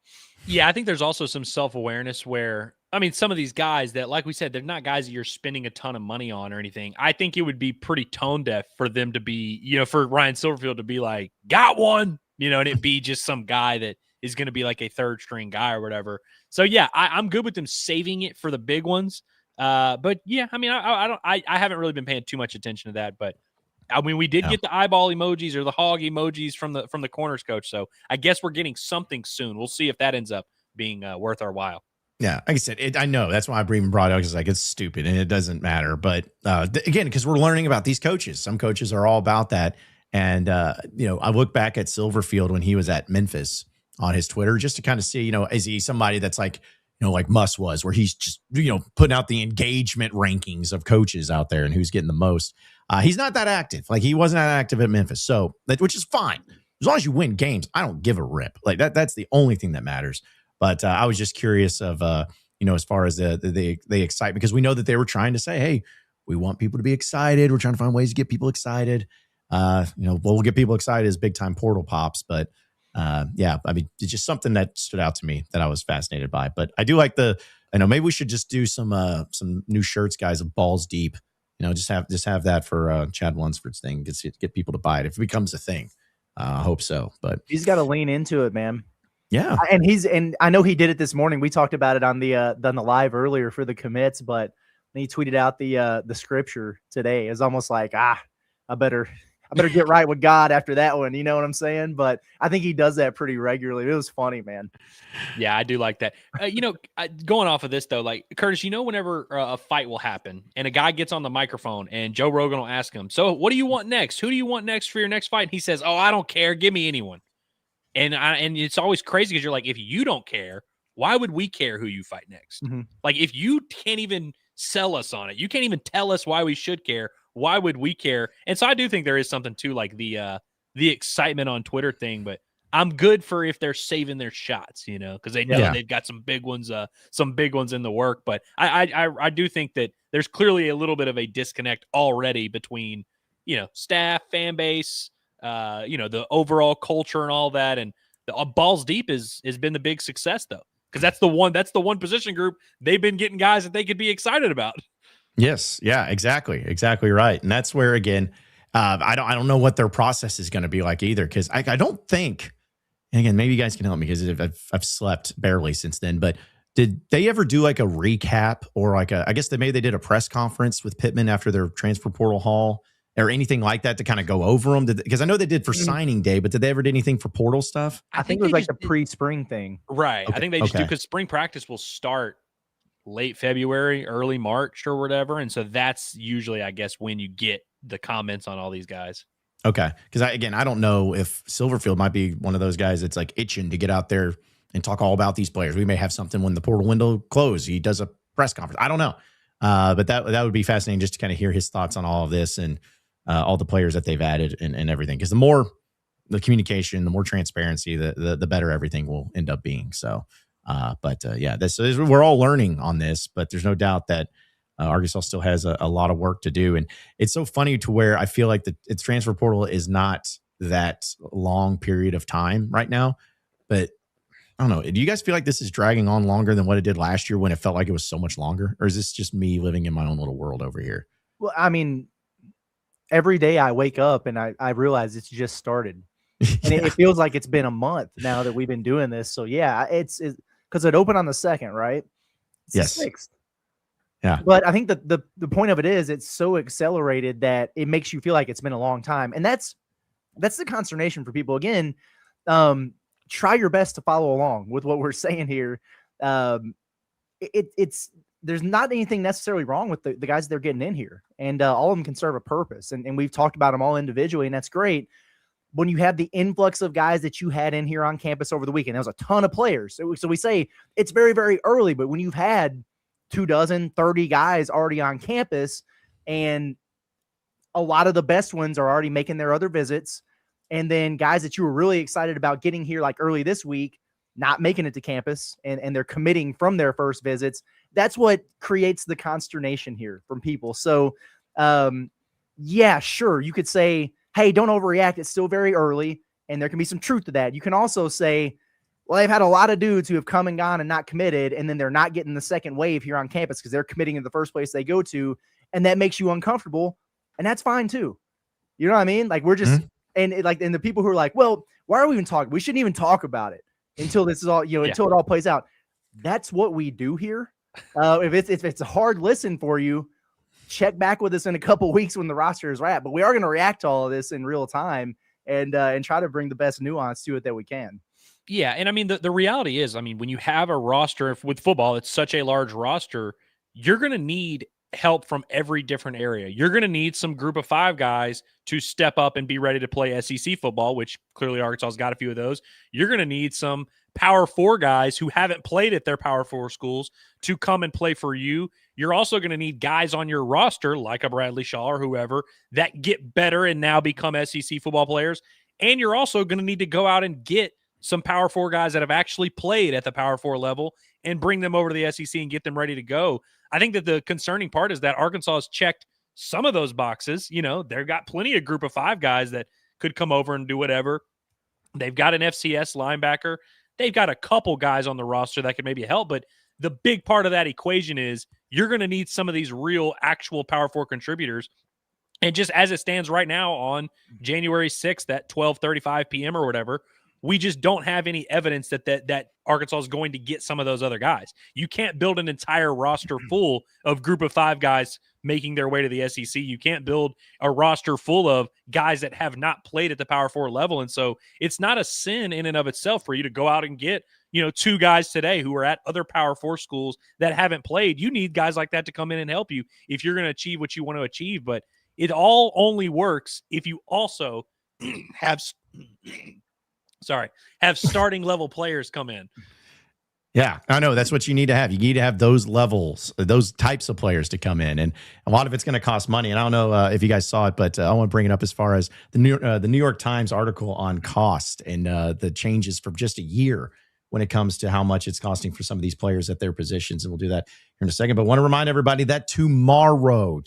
Yeah, I think there's also some self-awareness where, some of these guys that, like we said, they're not guys that you're spending a ton of money on or anything. I think it would be pretty tone deaf for them to be, for Ryan Silverfield to be like, got one, and it be just some guy that is going to be like a third string guy or whatever. So yeah, I'm good with them saving it for the big ones. But yeah, I haven't really been paying too much attention to that, but we did get the eyeball emojis or the hog emojis from the corners coach. So I guess we're getting something soon. We'll see if that ends up being worth our while. Yeah, like I said, I know that's why I even brought it up, because it's stupid and it doesn't matter. But again, because we're learning about these coaches. Some coaches are all about that. And, I look back at Silverfield when he was at Memphis on his Twitter, just to kind of see, is he somebody that's like Muss was, where he's just, putting out the engagement rankings of coaches out there and who's getting the most. He's not that active. He wasn't that active at Memphis. So which is fine. As long as you win games, I don't give a rip. That's the only thing that matters. But I was just curious of, as far as the excitement, because we know that they were trying to say, hey, we want people to be excited. We're trying to find ways to get people excited. We'll get people excited as big time portal pops. But it's just something that stood out to me that I was fascinated by. But I do like maybe we should just do some new shirts, guys, of balls deep. Just have that for Chad Lunsford's thing. Get people to buy it if it becomes a thing. I hope so. But he's got to lean into it, man. Yeah, and I know he did it this morning. We talked about it on the live earlier for the commits, but he tweeted out the scripture today. It's almost like I better get right with God after that one. You know what I'm saying? But I think he does that pretty regularly. It was funny, man. Yeah, I do like that. Going off of this though, Curtis, whenever a fight will happen and a guy gets on the microphone and Joe Rogan will ask him, so what do you want next? Who do you want next for your next fight? And he says, oh, I don't care. Give me anyone. And it's always crazy because you're like, if you don't care, why would we care who you fight next? Mm-hmm. Like, if you can't even sell us on it, you can't even tell us why we should care, why would we care? And so I do think there is something to like the excitement on Twitter thing, but I'm good for if they're saving their shots, because they know they've got some big ones in the work. But I do think that there's clearly a little bit of a disconnect already between, staff, fan base, the overall culture and all that. And the balls deep has been the big success, though, because that's the one position group they've been getting guys that they could be excited about. Yes. Yeah, exactly right. And that's where, again, I don't know what their process is going to be like either, because I don't think, and again, maybe you guys can help me because I've slept barely since then, but did they ever do like a recap or like I guess they did a press conference with Pittman after their transfer portal haul or anything like that to kind of go over them? Because I know they did for signing day, but did they ever do anything for portal stuff? I think it was like the pre-spring thing. Right. Okay. I think they just do, because spring practice will start late February, early March or whatever. And so that's usually, I guess, when you get the comments on all these guys. Okay. Because I don't know if Silverfield might be one of those guys that's like itching to get out there and talk all about these players. We may have something when the portal window closes. He does a press conference. I don't know. But that would be fascinating just to kind of hear his thoughts on all of this and all the players that they've added and everything. Because the more the communication, the more transparency, the better everything will end up being. So, we're all learning on this, but there's no doubt that Arkansas still has a lot of work to do. And it's so funny to where I feel like its transfer portal is not that long period of time right now. But I don't know. Do you guys feel like this is dragging on longer than what it did last year when it felt like it was so much longer? Or is this just me living in my own little world over here? Well, I mean, every day I wake up and I realize it's just started. And it feels like it's been a month now that we've been doing this. So, yeah, it's because it opened on the 2nd, right? It's yes. The 6th. Yeah. But I think that the point of it is it's so accelerated that it makes you feel like it's been a long time. And that's the consternation for people. Again, try your best to follow along with what we're saying here. It's there's not anything necessarily wrong with the guys they're getting in here. And all of them can serve a purpose. And we've talked about them all individually, and that's great. When you have the influx of guys that you had in here on campus over the weekend, there was a ton of players. So we say it's very, very early, but when you've had 30 guys already on campus, and a lot of the best ones are already making their other visits, and then guys that you were really excited about getting here like early this week, not making it to campus, and they're committing from their first visits, that's what creates the consternation here from people. So, yeah, sure, you could say, hey, don't overreact. It's still very early, and there can be some truth to that. You can also say, well, they've had a lot of dudes who have come and gone and not committed, and then they're not getting the second wave here on campus because they're committing in the first place they go to, and that makes you uncomfortable, and that's fine too. You know what I mean? Like, we're just and the people who are like, well, why are we even talking? We shouldn't even talk about it until this is all until it all plays out. That's what we do here. If it's a hard listen for you, check back with us in a couple weeks when the roster is wrapped. But we are going to react to all of this in real time and try to bring the best nuance to it that we can. Yeah, and I mean, the reality is, I mean, when you have a roster with football, it's such a large roster, you're going to need help from every different area. You're going to need some group of 5 guys to step up and be ready to play SEC football, which clearly Arkansas's got a few of those. You're going to need some Power 4 guys who haven't played at their Power 4 schools to come and play for you. You're also going to need guys on your roster, like a Bradley Shaw or whoever, that get better and now become SEC football players. And you're also going to need to go out and get some Power 4 guys that have actually played at the Power 4 level and bring them over to the SEC and get them ready to go. I think that the concerning part is that Arkansas has checked some of those boxes. They've got plenty of group of 5 guys that could come over and do whatever. They've got an FCS linebacker. They've got a couple guys on the roster that could maybe help, but the big part of that equation is you're going to need some of these real actual Power 4 contributors. And just as it stands right now on January 6th at 12:35 p.m. or whatever, we just don't have any evidence that Arkansas is going to get some of those other guys. You can't build an entire roster full of group of 5 guys making their way to the SEC. You can't build a roster full of guys that have not played at the Power 4 level. And so it's not a sin in and of itself for you to go out and get, 2 guys today who are at other Power 4 schools that haven't played. You need guys like that to come in and help you if you're going to achieve what you want to achieve. But it all only works if you also have starting level players come in. Yeah, I know. That's what you need to have. You need to have those levels, those types of players to come in. And a lot of it's going to cost money. And I don't know if you guys saw it, but I want to bring it up as far as the New York Times article on cost and the changes from just a year when it comes to how much it's costing for some of these players at their positions. And we'll do that here in a second. But want to remind everybody that tomorrow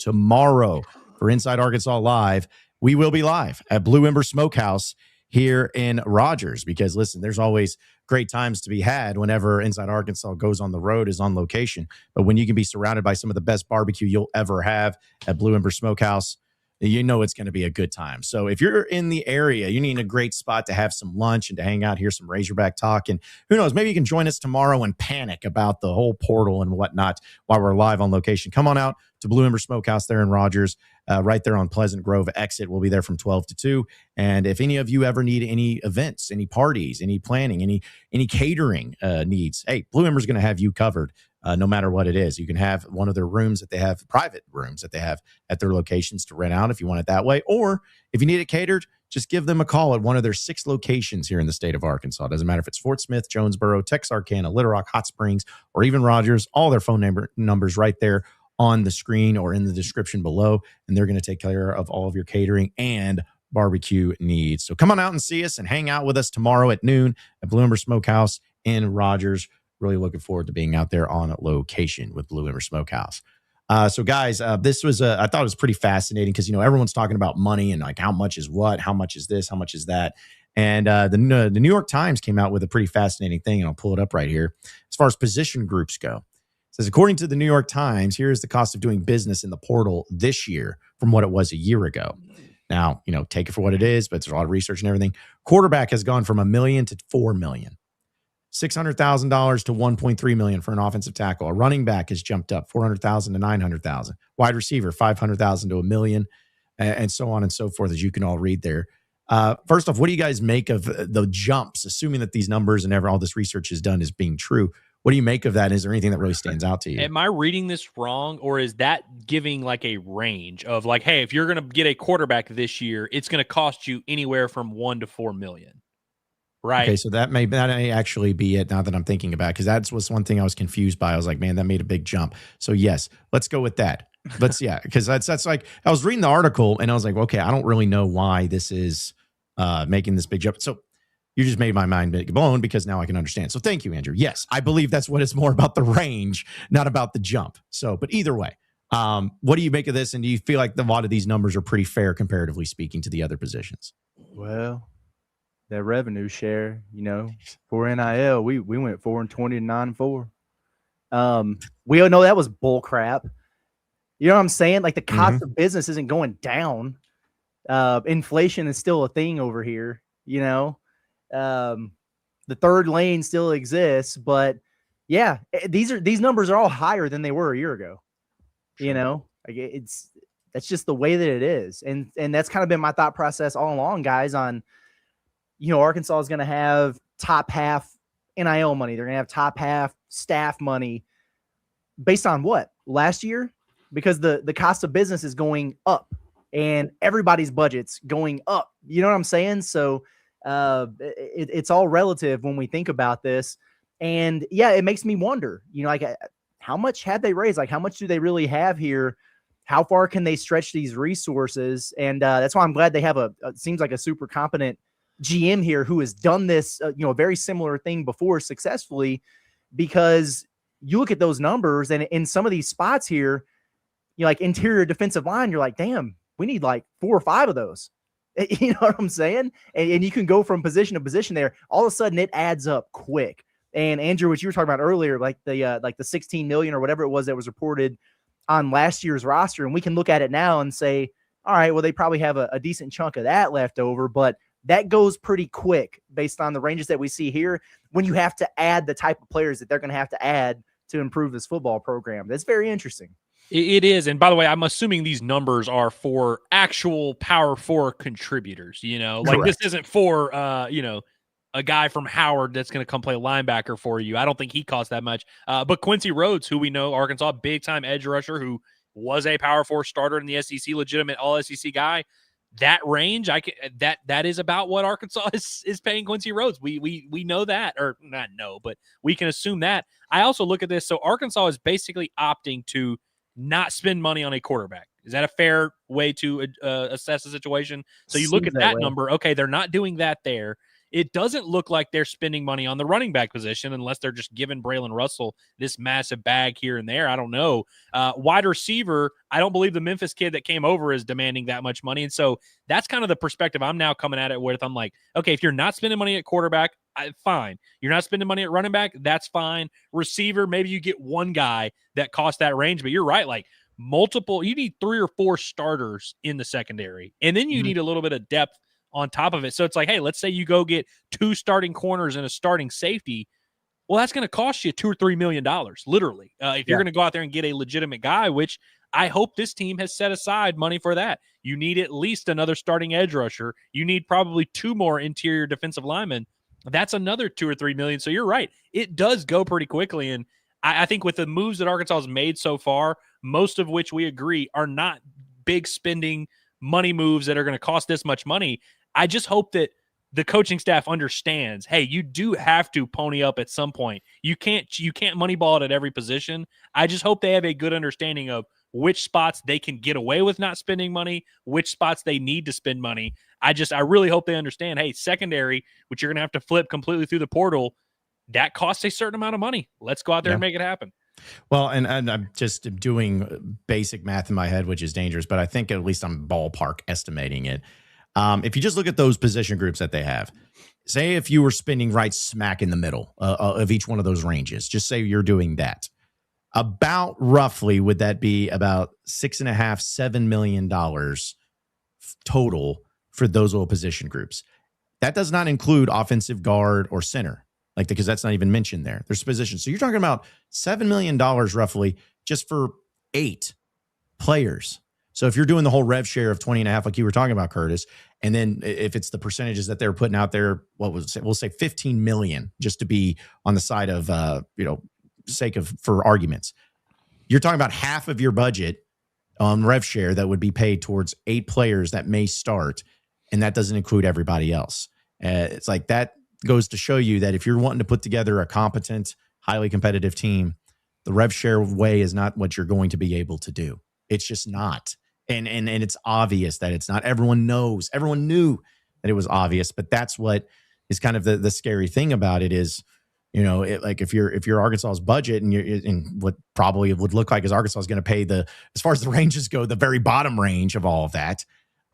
for Inside Arkansas Live, we will be live at Blue Ember Smokehouse here in Rogers, because listen, there's always great times to be had whenever Inside Arkansas goes on the road, is on location. But when you can be surrounded by some of the best barbecue you'll ever have at Blue Ember Smokehouse, you know it's going to be a good time. So if you're in the area, you need a great spot to have some lunch and to hang out, hear some Razorback talk. And who knows, maybe you can join us tomorrow and panic about the whole portal and whatnot while we're live on location. Come on out to Blue Ember Smokehouse there in Rogers, right there on Pleasant Grove exit. We'll be there from 12 to 2. And if any of you ever need any events, any parties, any planning, any catering needs, hey, Blue Ember's going to have you covered. No matter what it is. You can have one of their rooms that they have, private rooms that they have at their locations to rent out if you want it that way. Or if you need it catered, just give them a call at one of their 6 locations here in the state of Arkansas. It doesn't matter if it's Fort Smith, Jonesboro, Texarkana, Little Rock, Hot Springs, or even Rogers. All their phone numbers right there on the screen or in the description below. And they're going to take care of all of your catering and barbecue needs. So come on out and see us and hang out with us tomorrow at noon at Blue Ember Smokehouse in Rogers. Really looking forward to being out there on location with Blue Ember Smokehouse. So guys, this was, I thought it was pretty fascinating because, everyone's talking about money and like how much is what, how much is this, how much is that. And the New York Times came out with a pretty fascinating thing, and I'll pull it up right here. As far as position groups go, it says, according to the New York Times, here's the cost of doing business in the portal this year from what it was a year ago. Now, take it for what it is, but there's a lot of research and everything. Quarterback has gone from $1 million to $4 million. $600,000 to $1.3 million for an offensive tackle. A running back has jumped up $400,000 to $900,000. Wide receiver $500,000 to $1 million, and so on and so forth, as you can all read there. First off, what do you guys make of the jumps? Assuming that these numbers and all this research is done is being true, what do you make of that? Is there anything that really stands out to you? Am I reading this wrong, or is that giving like a range of like, hey, if you're going to get a quarterback this year, it's going to cost you anywhere from $1 to $4 million? Right. Okay, so that may actually be it now that I'm thinking about it, because that was one thing I was confused by. I was like, man, that made a big jump. So yes, let's go with that. Because that's like, I was reading the article and I was like, okay, I don't really know why this is making this big jump. So you just made my mind blown, because now I can understand. So thank you, Andrew. Yes, I believe that's what it's more about, the range, not about the jump. So, but either way, what do you make of this? And do you feel like a lot of these numbers are pretty fair, comparatively speaking, to the other positions? Well, that revenue share, for NIL, we went 4-20 to 9-4. We all know that was bull crap. You know what I'm saying? Like, the cost of business isn't going down. Inflation is still a thing over here. The third lane still exists, but yeah, these numbers are all higher than they were a year ago. Sure. That's just the way that it is, and that's kind of been my thought process all along, guys. On Arkansas is going to have top half NIL money. They're going to have top half staff money based on what? Last year? Because the cost of business is going up and everybody's budget's going up. You know what I'm saying? So it's all relative when we think about this. And yeah, it makes me wonder, how much have they raised? Like, how much do they really have here? How far can they stretch these resources? And that's why I'm glad they have seems like a super competent GM here who has done this, a very similar thing before successfully, because you look at those numbers and in some of these spots here, like interior defensive line, you're like, damn, we need like 4 or 5 of those. You know what I'm saying? And you can go from position to position there. All of a sudden it adds up quick. And Andrew, what you were talking about earlier, like the 16 million or whatever it was that was reported on last year's roster. And we can look at it now and say, all right, well, they probably have a decent chunk of that left over, but that goes pretty quick based on the ranges that we see here when you have to add the type of players that they're going to have to add to improve this football program. That's very interesting. It is. And by the way, I'm assuming these numbers are for actual Power 4 contributors, like Correct. This isn't for, a guy from Howard that's going to come play linebacker for you. I don't think he costs that much. But Quincy Rhodes, who we know, Arkansas, big time edge rusher, who was a Power 4 starter in the SEC, legitimate all SEC guy. that range, that is about what Arkansas is paying Quincy Rhodes. We know that, or not know, but we can assume that. I also look at this. So Arkansas is basically opting to not spend money on a quarterback. Is that a fair way to assess the situation? So you look at that number. Okay, they're not doing that there. It doesn't look like they're spending money on the running back position unless they're just giving Braylon Russell this massive bag here and there. I don't know. Wide receiver, I don't believe the Memphis kid that came over is demanding that much money. And so that's kind of the perspective I'm now coming at it with. I'm like, okay, if you're not spending money at quarterback, fine. You're not spending money at running back, that's fine. Receiver, maybe you get one guy that costs that range, but you're right. Like you need 3 or 4 starters in the secondary, and then you need a little bit of depth on top of it. So it's like, hey, let's say you go get 2 starting corners and a starting safety. Well, that's going to cost you $2 or $3 million, literally. If you're going to go out there and get a legitimate guy, which I hope this team has set aside money for that. You need at least another starting edge rusher. You need probably 2 more interior defensive linemen. That's another $2 or $3 million. So you're right. It does go pretty quickly. And I think with the moves that Arkansas has made so far, most of which we agree are not big spending money moves that are going to cost this much money. I just hope that the coaching staff understands, hey, you do have to pony up at some point. You can't moneyball it at every position. I just hope they have a good understanding of which spots they can get away with not spending money, which spots they need to spend money. I really hope they understand, hey, secondary, which you're going to have to flip completely through the portal, that costs a certain amount of money. Let's go out there and make it happen. Well, and I'm just doing basic math in my head, which is dangerous, but I think at least I'm ballpark estimating it. If you just look at those position groups that they have, say if you were spending right smack in the middle of each one of those ranges, just say you're doing that, about roughly would that be about $6.5–7 million total for those little position groups? That does not include offensive guard or center, because that's not even mentioned there. There's positions. So you're talking about $7 million roughly just for 8 players. So if you're doing the whole rev share of 20.5, like you were talking about, Curtis, and then if it's the percentages that they're putting out there, we'll say 15 million, just to be on the side of, sake of, for arguments. You're talking about half of your budget on rev share that would be paid towards 8 players that may start. And that doesn't include everybody else. It's like that goes to show you that if you're wanting to put together a competent, highly competitive team, the rev share way is not what you're going to be able to do. It's just not. And it's obvious that it's not. Everyone knew that it was obvious, but that's what is kind of the scary thing about it is, if you're Arkansas's budget and what probably would look like is Arkansas is going to pay as far as the ranges go, the very bottom range of all of that,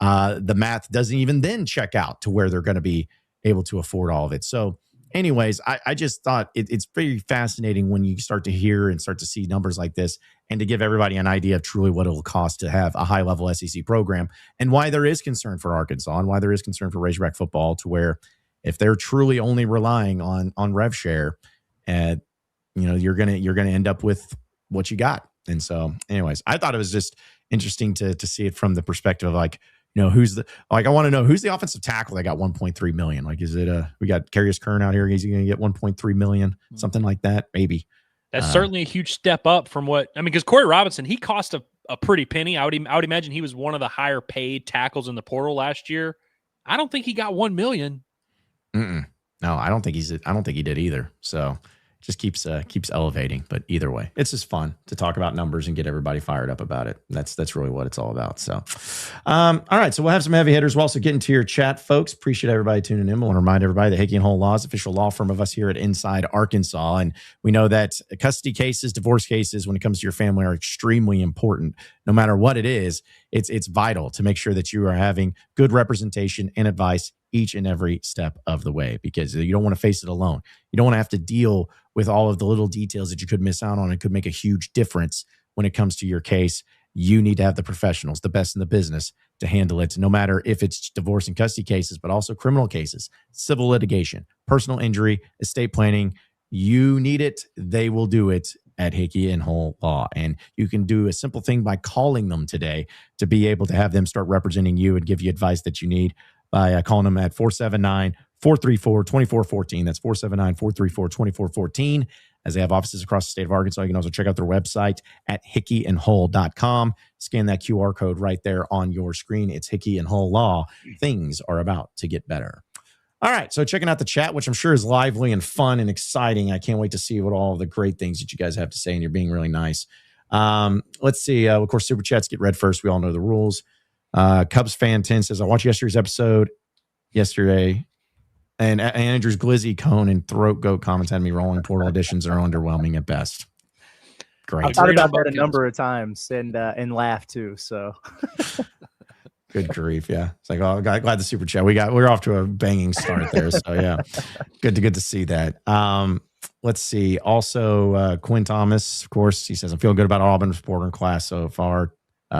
the math doesn't even then check out to where they're going to be able to afford all of it. So anyways, I just thought it's very fascinating when you start to hear and start to see numbers like this and to give everybody an idea of truly what it'll cost to have a high-level SEC program and why there is concern for Arkansas and why there is concern for Razorback football, to where if they're truly only relying on rev share, you're gonna end up with what you got. And so anyways, I thought it was just interesting to see it from the perspective of I want to know who's the offensive tackle that got 1.3 million. Is it we got Carius Kern out here? He's going to get 1.3 million, something like that, maybe. That's certainly a huge step up from because Corey Robinson, he cost a pretty penny. I would imagine he was one of the higher paid tackles in the portal last year. I don't think he got 1 million. No, I don't think he did either. So just keeps elevating. But either way, it's just fun to talk about numbers and get everybody fired up about it. That's really what it's all about. So, all right. So we'll have some heavy hitters. We'll also get into your chat, folks. Appreciate everybody tuning in. I want to remind everybody that Hickey Hull Law is official law firm of us here at Inside Arkansas. And we know that custody cases, divorce cases, when it comes to your family, are extremely important. No matter what it is, it's vital to make sure that you are having good representation and advice each and every step of the way, because you don't want to face it alone. You don't want to have to deal with all of the little details that you could miss out on and could make a huge difference when it comes to your case. You need to have the professionals, the best in the business, to handle it, no matter if it's divorce and custody cases, but also criminal cases, civil litigation, personal injury, estate planning. You need it. They will do it at Hickey Hull Law. And you can do a simple thing by calling them today to be able to have them start representing you and give you advice that you need by calling them at 479 434-2414. That's 479-434-2414. As they have offices across the state of Arkansas, you can also check out their website at hickeyandhull.com. Scan that QR code right there on your screen. It's Hickey and Hull Law. Things are about to get better. All right, so checking out the chat, which I'm sure is lively and fun and exciting. I can't wait to see what all the great things that you guys have to say, and you're being really nice. Let's see. Of course, Super Chats get read first. We all know the rules. Cubs fan 10 says, I watched yesterday's episode yesterday. And Andrew's glizzy cone and throat goat comments had me rolling. Portal editions are underwhelming at best. Great. I've thought about that a number of times and laughed too. So good grief. Yeah. It's like, oh, glad the super chat. We're off to a banging start there. So yeah, good to see that. Let's see. Also, Quinn Thomas, of course, he says, I feel good about Auburn's Porter class so far.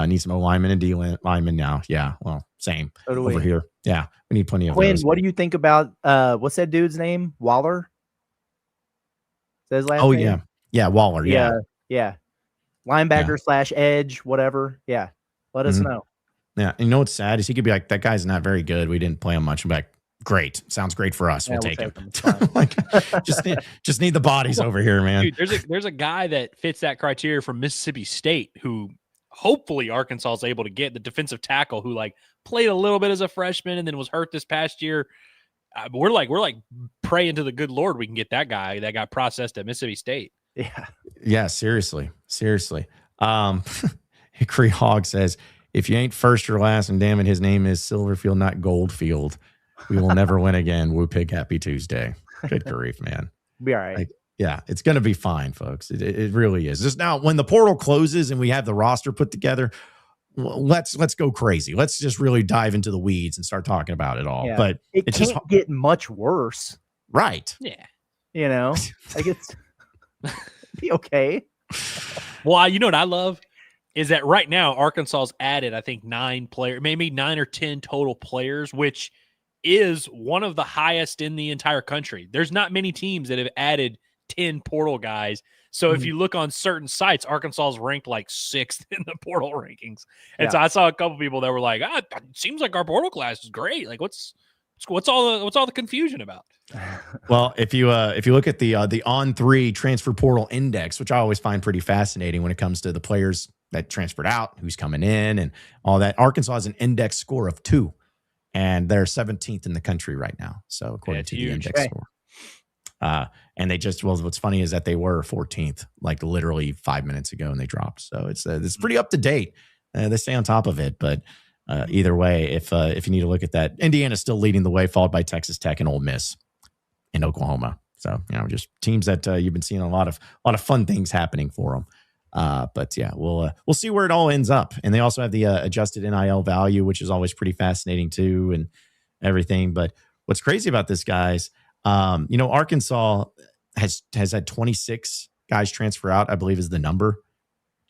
Need some O linemen and D linemen now. Yeah. Well, same over here. Yeah. We need plenty of Quinn, those. what do you think about what's that dude's name? Waller? Says last name? Yeah. Yeah. Waller. Yeah. Yeah. Linebacker / edge, whatever. Yeah. Let us know. Yeah. And you know what's sad is he could be like, that guy's not very good. We didn't play him much. I'm like, great. Sounds great for us. We'll take him. Like, just need the bodies over here, man. Dude, there's a guy that fits that criteria from Mississippi State who hopefully Arkansas is able to get, the defensive tackle who like played a little bit as a freshman and then was hurt this past year. We're like praying to the good Lord we can get that guy that got processed at Mississippi State. Yeah. Seriously. Hickory Hog says, if you ain't first or last, and damn it, his name is Silverfield, not Goldfield, we will never win again. Woo pig, happy Tuesday. Good grief, man. Be all right. Yeah, it's going to be fine, folks. It really is. Just now, when the portal closes and we have the roster put together, let's go crazy. Let's just really dive into the weeds and start talking about it all. Yeah. But it can't just get much worse, right? Yeah, you know, like it's be okay. Well, you know what I love is that right now Arkansas's added, I think, 9 players, maybe 9 or 10 total players, which is one of the highest in the entire country. There's not many teams that have added 10 portal guys. So if you look on certain sites, Arkansas is ranked like 6th in the portal rankings. And so I saw a couple people that were like, it seems like our portal class is great. Like what's all the confusion about? Well, if you look at the On3 transfer portal index, which I always find pretty fascinating when it comes to the players that transferred out, who's coming in and all that, Arkansas has an index score of 2, and they're 17th in the country right now. So according to the index score. And they just, what's funny is that they were 14th, like literally 5 minutes ago, and they dropped. So it's pretty up to date. They stay on top of it. But either way, if you need to look at that, Indiana's still leading the way, followed by Texas Tech and Ole Miss and Oklahoma. So, just teams that you've been seeing a lot of fun things happening for them. But yeah, we'll see where it all ends up. And they also have the adjusted NIL value, which is always pretty fascinating too, and everything. But what's crazy about this, guys, Arkansas has had 26 guys transfer out, I believe is the number.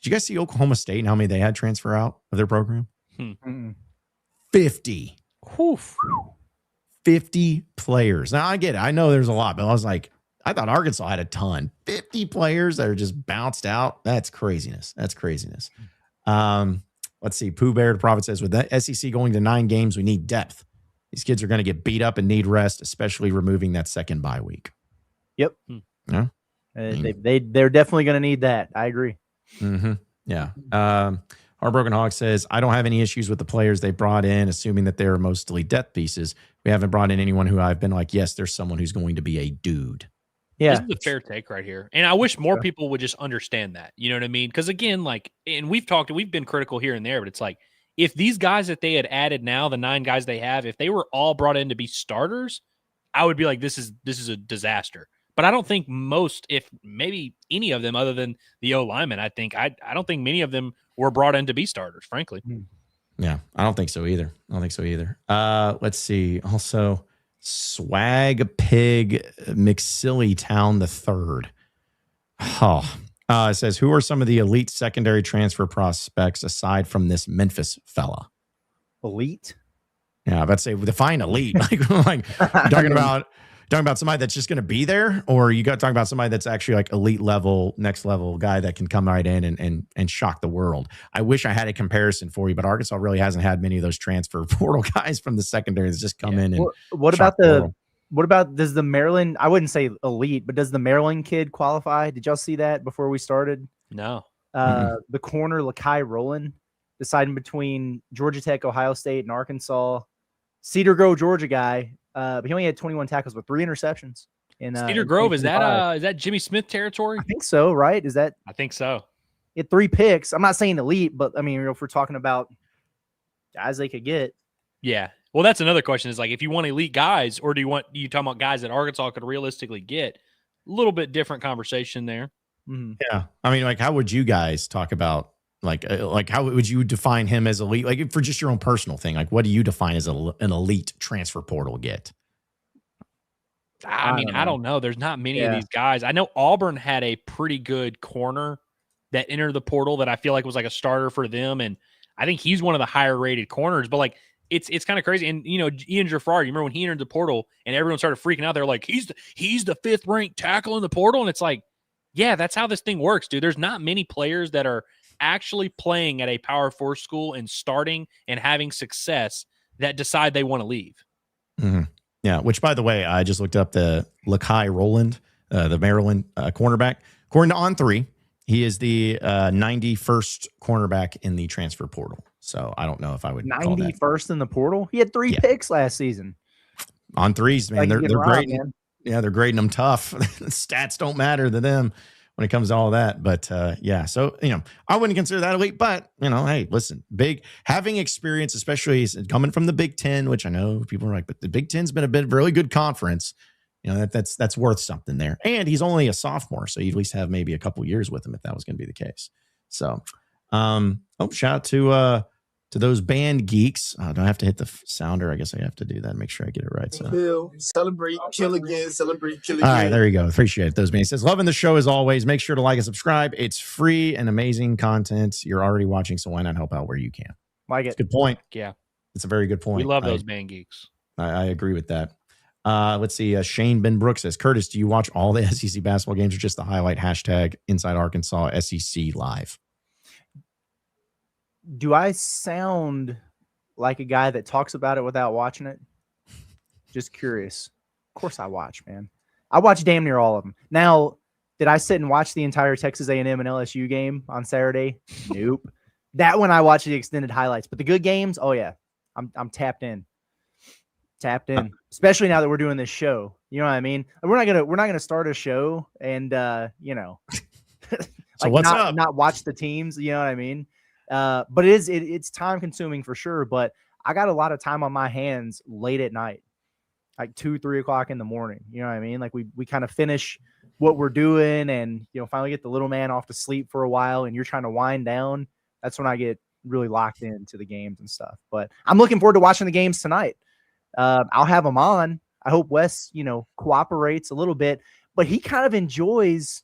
Did you guys see Oklahoma State and how many they had transfer out of their program? 50. Oof. 50 players. Now I get it. I know there's a lot, but I was like, I thought Arkansas had a ton. 50 players that are just bounced out. That's craziness. Let's see. Pooh Bear the Prophet says, with the SEC going to 9 games, we need depth. These kids are going to get beat up and need rest, especially removing that second bye week. Yep. Yeah. They're definitely going to need that. I agree. Mm-hmm. Yeah. Heartbroken Hawk says, I don't have any issues with the players they brought in, assuming that they're mostly depth pieces. We haven't brought in anyone who I've been like, yes, there's someone who's going to be a dude. Yeah. This is a fair take right here. And I wish more people would just understand that. You know what I mean? Because again, and we've been critical here and there, but it's like, if these guys that they had added now, the 9 guys they have, if they were all brought in to be starters, I would be like, this is a disaster. But I don't think most, if maybe any of them other than the O linemen, I don't think many of them were brought in to be starters, frankly. Yeah, I don't think so either. Let's see. Also, Swag Pig McSilly Town III. It says, who are some of the elite secondary transfer prospects aside from this Memphis fella? Elite? Yeah, I'd say define elite. like talking about somebody that's just going to be there, or you got talking about somebody that's actually like elite level, next level guy that can come right in and shock the world. I wish I had a comparison for you, but Arkansas really hasn't had many of those transfer portal guys from the secondary that's just come in and what about the What about, does the Maryland, I wouldn't say elite, but does the Maryland kid qualify? Did y'all see that before we started? No. The corner, Lakai Rowland, deciding between Georgia Tech, Ohio State, and Arkansas. Cedar Grove, Georgia guy, but he only had 21 tackles with 3 interceptions. Cedar Grove, is that Jimmy Smith territory? I think so, right? I think so. He had 3 picks. I'm not saying elite, but I mean, if we're talking about guys they could get. Yeah. Well, that's another question is like, if you want elite guys, or do you talking about guys that Arkansas could realistically get? A little bit different conversation there. Mm-hmm. Yeah. I mean, like, how would you guys talk about, like how would you define him as elite? Like, for just your own personal thing, like, what do you define as an elite transfer portal get? I mean, I don't know. There's not many of these guys. I know Auburn had a pretty good corner that entered the portal that I feel like was like a starter for them. And I think he's one of the higher rated corners, but like, it's kind of crazy. And, you know, Ian Jafar, you remember when he entered the portal and everyone started freaking out? They're like, he's the 5th ranked tackle in the portal. And it's like, yeah, that's how this thing works, dude. There's not many players that are actually playing at a Power 4 school and starting and having success that decide they want to leave. Mm-hmm. Yeah, which, by the way, I just looked up the Lakai Rowland, the Maryland cornerback. According to On3, he is the 91st cornerback in the transfer portal. So I don't know if I would 91st in the portal. He had 3 picks last season. On threes, man, like they're grading. Yeah, they're grading them tough. Stats don't matter to them when it comes to all that. But yeah, so, you know, I wouldn't consider that elite, but, you know, hey, listen, having experience, especially coming from the Big Ten, which I know people are like, but the Big Ten's been a really good conference. You know, that's worth something there. And he's only a sophomore, so you at least have maybe a couple years with him if that was going to be the case. So, shout out to those band geeks. Do I have to hit the sounder? I guess I have to do that. Make sure I get it right. So celebrate, kill again, celebrate, kill all again. right, there you go. Appreciate it. Those bands. Says, loving the show as always. Make sure to like and subscribe. It's free and amazing content. You're already watching, so why not help out where you can? Like it. Good point. Yeah, it's a very good point. We love those band geeks. I agree with that. Let's see. Shane Ben Brooks says, Curtis, do you watch all the SEC basketball games or just the highlight hashtag Inside Arkansas SEC Live? Do I sound like a guy that talks about it without watching it? Just curious. Of course I watch, man. I watch damn near all of them. Now, did I sit and watch the entire Texas A&M and LSU game on Saturday? Nope. That one I watched the extended highlights. But the good games, oh yeah. I'm tapped in. Tapped in. Especially now that we're doing this show. You know what I mean? We're not gonna start a show and you know, so what's up? Not watch the teams, you know what I mean? But it's time consuming for sure. But I got a lot of time on my hands late at night, like 2-3 o'clock in the morning. You know what I mean? Like we kind of finish what we're doing and, you know, finally get the little man off to sleep for a while and you're trying to wind down. That's when I get really locked into the games and stuff. But I'm looking forward to watching the games tonight. I'll have them on. I hope Wes, you know, cooperates a little bit, but he kind of enjoys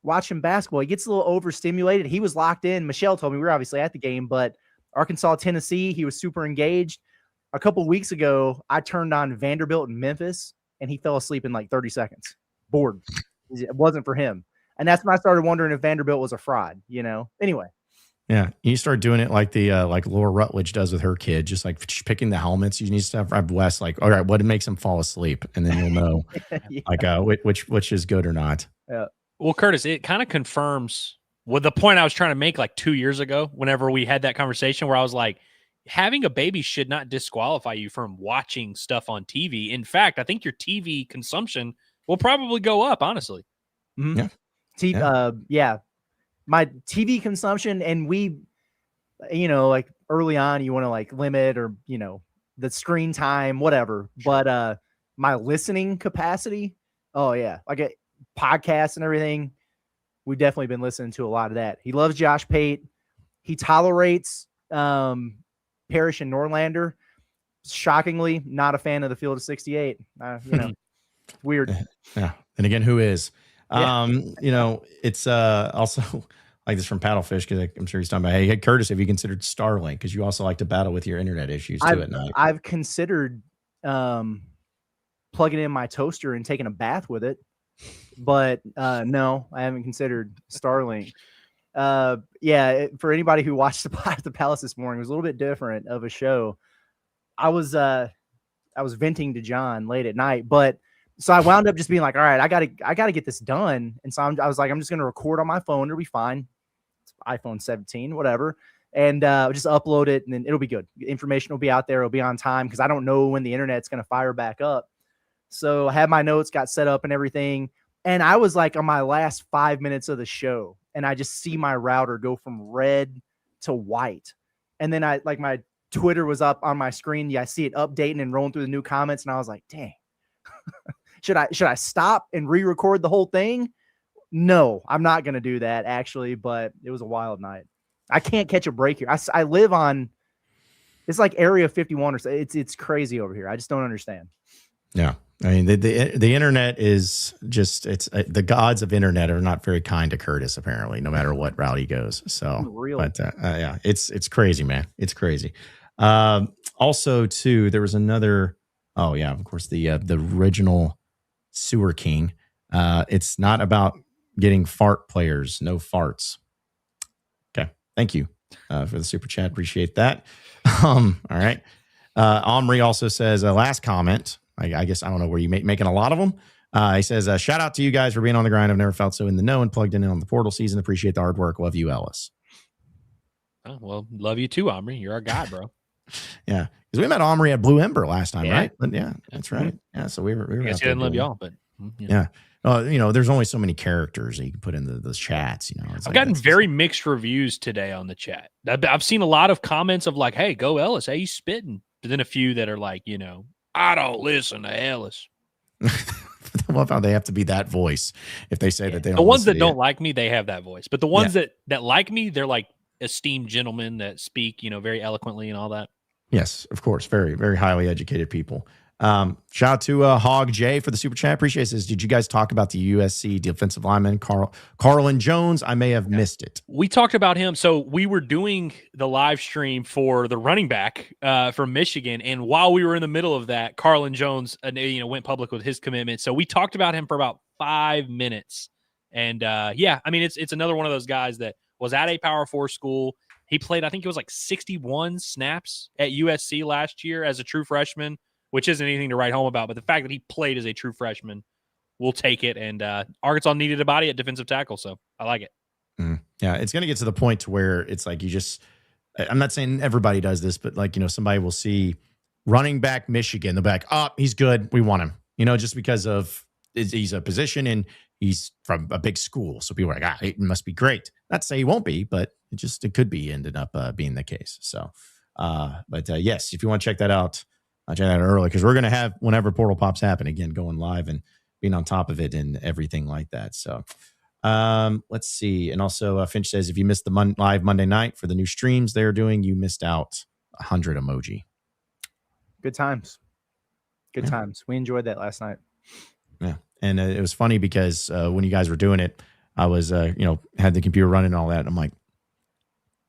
watching basketball. He gets a little overstimulated. He was locked in. Michelle told me we were obviously at the game, but Arkansas, Tennessee, he was super engaged. A couple of weeks ago, I turned on Vanderbilt and Memphis, and he fell asleep in like 30 seconds. Bored. It wasn't for him. And that's when I started wondering if Vanderbilt was a fraud, you know? Anyway. Yeah, you start doing it like the like Laura Rutledge does with her kid, just like picking the helmets. You need to have Wes like, all right, what makes him fall asleep, and then you'll know like which is good or not. Yeah. Well, Curtis, it kind of confirms the point I was trying to make like 2 years ago. Whenever we had that conversation, where I was like, having a baby should not disqualify you from watching stuff on TV. In fact, I think your TV consumption will probably go up. Honestly, mm-hmm. Yeah. My TV consumption, and we, you know, like early on, you want to like limit or, you know, the screen time, whatever. Sure. But my listening capacity, oh yeah, like a podcast and everything, we've definitely been listening to a lot of that. He loves Josh Pate. He tolerates Parrish and Norlander. Shockingly, not a fan of the Field of 68. You know, weird. Yeah, and again, who is? Yeah. You know, it's also like this from Paddlefish, because I'm sure he's talking about, hey, Curtis, have you considered Starlink? Because you also like to battle with your internet issues too at night. I've considered plugging in my toaster and taking a bath with it, but no, I haven't considered Starlink. For anybody who watched the Palace this morning, it was a little bit different of a show. I was I was venting to John late at night, but so I wound up just being like, all right, I gotta get this done. And so I was like, I'm just going to record on my phone. It'll be fine. It's iPhone 17, whatever. And just upload it and then it'll be good. Information will be out there. It'll be on time because I don't know when the internet's going to fire back up. So I had my notes, got set up and everything. And I was like on my last 5 minutes of the show and I just see my router go from red to white. And then my Twitter was up on my screen. Yeah, I see it updating and rolling through the new comments. And I was like, dang, should I stop and re-record the whole thing? No, I'm not going to do that actually, but it was a wild night. I can't catch a break here. I live on, it's like Area 51 or so. It's crazy over here. I just don't understand. Yeah. I mean, the internet is just, it's the gods of internet are not very kind to Curtis, apparently, no matter what route he goes. So, really? But yeah, it's crazy, man. It's crazy. Also too, there was another, oh yeah, of course, the original Sewer King. It's not about getting fart players, no farts. Okay. Thank you for the super chat. Appreciate that. All right. Omri also says, last comment. I guess I don't know where you making a lot of them. He says, shout out to you guys for being on the grind. I've never felt so in the know and plugged in on the portal season. Appreciate the hard work. Love you, Ellis. Oh, well, love you too, Omri. You're our guy, bro. Yeah. Because we met Omri at Blue Ember last time, Yeah. right? But yeah, that's right. Yeah. So we were I guess out he there didn't love doing- y'all, but Yeah. There's only so many characters that you can put in the chats. It's I've like gotten that's- very mixed reviews today on the chat. I've seen a lot of comments of like, hey, go Ellis. Hey, you spitting. But then a few that are like, I don't listen to Ellis. I love how they have to be that voice if they say that they don't. The ones listen that to don't like me, they have that voice. But the ones that like me, they're like esteemed gentlemen that speak, very eloquently and all that. Yes, of course. Very, very highly educated people. Shout out to Hog J for the super chat. Appreciate it. Says, did you guys talk about the USC defensive lineman Carlin Jones? I may have missed it. We talked about him. So we were doing the live stream for the running back from Michigan, and while we were in the middle of that, Carlin Jones, went public with his commitment. So we talked about him for about 5 minutes, and it's another one of those guys that was at a Power 4 school. He played, I think it was like 61 snaps at USC last year as a true freshman, which isn't anything to write home about. But the fact that he played as a true freshman, we'll take it. And Arkansas needed a body at defensive tackle, so I like it. Yeah, it's going to get to the point to where it's like I'm not saying everybody does this, but somebody will see running back Michigan. They'll be like, oh, he's good. We want him, just because of he's a position and he's from a big school. So people are like, it must be great. Not to say he won't be, but it could be ended up being the case. So, yes, if you want to check that out, I'll check that out early because we're going to have, whenever Portal Pops happen, again, going live and being on top of it and everything like that. So let's see. And also Finch says, if you missed the live Monday night for the new streams they're doing, you missed out 100 emoji. Good times. Good times. We enjoyed that last night. Yeah. And it was funny because when you guys were doing it, I was, had the computer running and all that. And I'm like,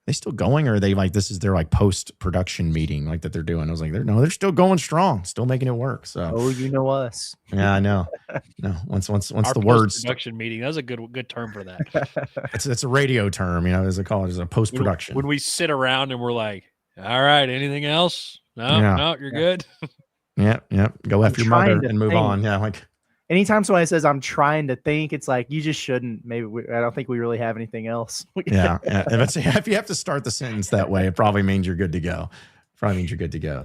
they still going, or are they like, this is their like post-production meeting like that they're doing? I was like, they're still going strong, still making it work. So, us. Yeah, I know. No, once Our the words production meeting. That was a good term for that. it's a radio term, as they call it, is a post-production. When we sit around and we're like, all right, anything else? No, you're good. Yeah. Go after your mother and move on. Yeah, like anytime somebody says I'm trying to think, it's like you just shouldn't. Maybe I don't think we really have anything else. yeah. If you have to start the sentence that way, it probably means you're good to go.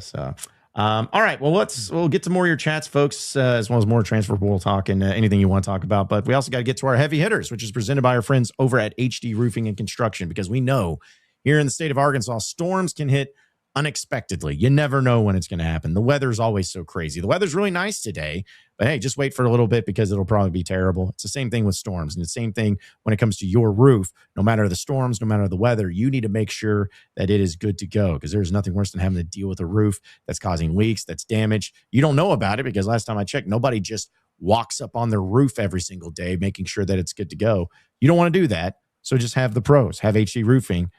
So, all right. Well, we'll get to more of your chats, folks, as well as more transfer portal talk and anything you want to talk about. But we also got to get to our heavy hitters, which is presented by our friends over at HD Roofing and Construction, because we know here in the state of Arkansas, storms can hit unexpectedly. You never know when it's going to happen. The weather's always so crazy. The weather's really nice today, but hey, just wait for a little bit because it'll probably be terrible. It's the same thing with storms, and the same thing when it comes to your roof. No matter the storms, no matter the weather, you need to make sure that it is good to go, because there's nothing worse than having to deal with a roof that's causing leaks, that's damaged. You don't know about it because last time I checked, nobody just walks up on their roof every single day making sure that it's good to go. You don't want to do that. So just have the pros, have HD Roofing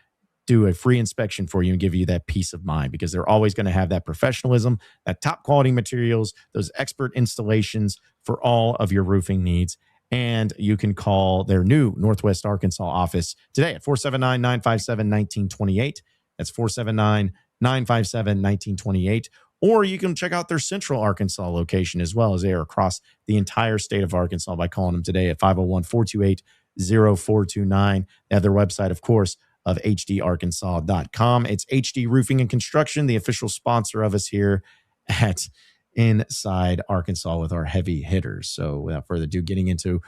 do a free inspection for you and give you that peace of mind, because they're always going to have that professionalism, that top quality materials, those expert installations for all of your roofing needs. And you can call their new Northwest Arkansas office today at 479-957-1928. That's 479-957-1928. or you can check out their Central Arkansas location as well, as they are across the entire state of Arkansas by calling them today at 501-428-0429. They have their website, of course, of hdarkansas.com. It's HD Roofing and Construction, the official sponsor of us here at Inside Arkansas with our heavy hitters. So without further ado, getting into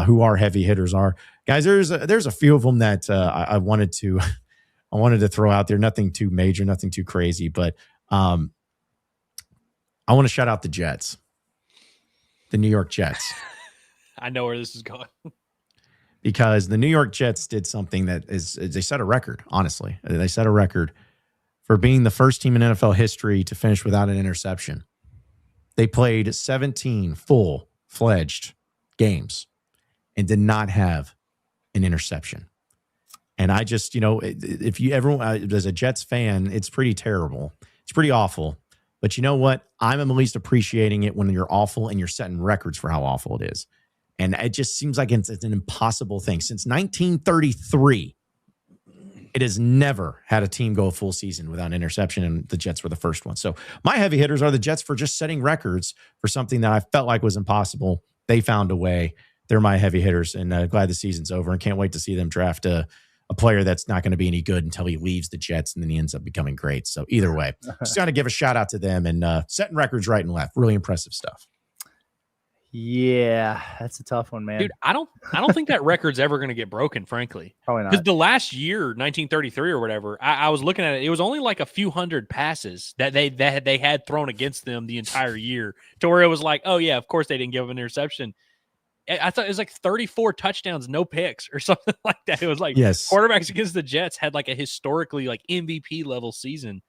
who our heavy hitters are, guys. There's a few of them that I wanted to throw out there. Nothing too major, nothing too crazy, but I want to shout out the Jets, the New York Jets. I know where this is going. Because the New York Jets did something that they set a record. Honestly, they set a record for being the first team in NFL history to finish without an interception. They played 17 full-fledged games and did not have an interception. And I just, if you ever, as a Jets fan, it's pretty terrible. It's pretty awful. But you know what? I'm at least appreciating it when you're awful and you're setting records for how awful it is. And it just seems like it's an impossible thing. Since 1933, it has never had a team go a full season without an interception, and the Jets were the first one. So my heavy hitters are the Jets for just setting records for something that I felt like was impossible. They found a way. They're my heavy hitters, and glad the season's over, and can't wait to see them draft a player that's not going to be any good until he leaves the Jets, and then he ends up becoming great. So either way, just got to give a shout out to them, and setting records right and left. Really impressive stuff. Yeah, that's a tough one, man. Dude, I don't think that record's ever going to get broken, frankly. Probably not. Because the last year, 1933 or whatever, I was looking at it. It was only like a few hundred passes that they had thrown against them the entire year, to where it was like, oh yeah, of course they didn't give them an interception. I thought it was like 34 touchdowns, no picks, or something like that. It was like quarterbacks against the Jets had like a historically like MVP level season.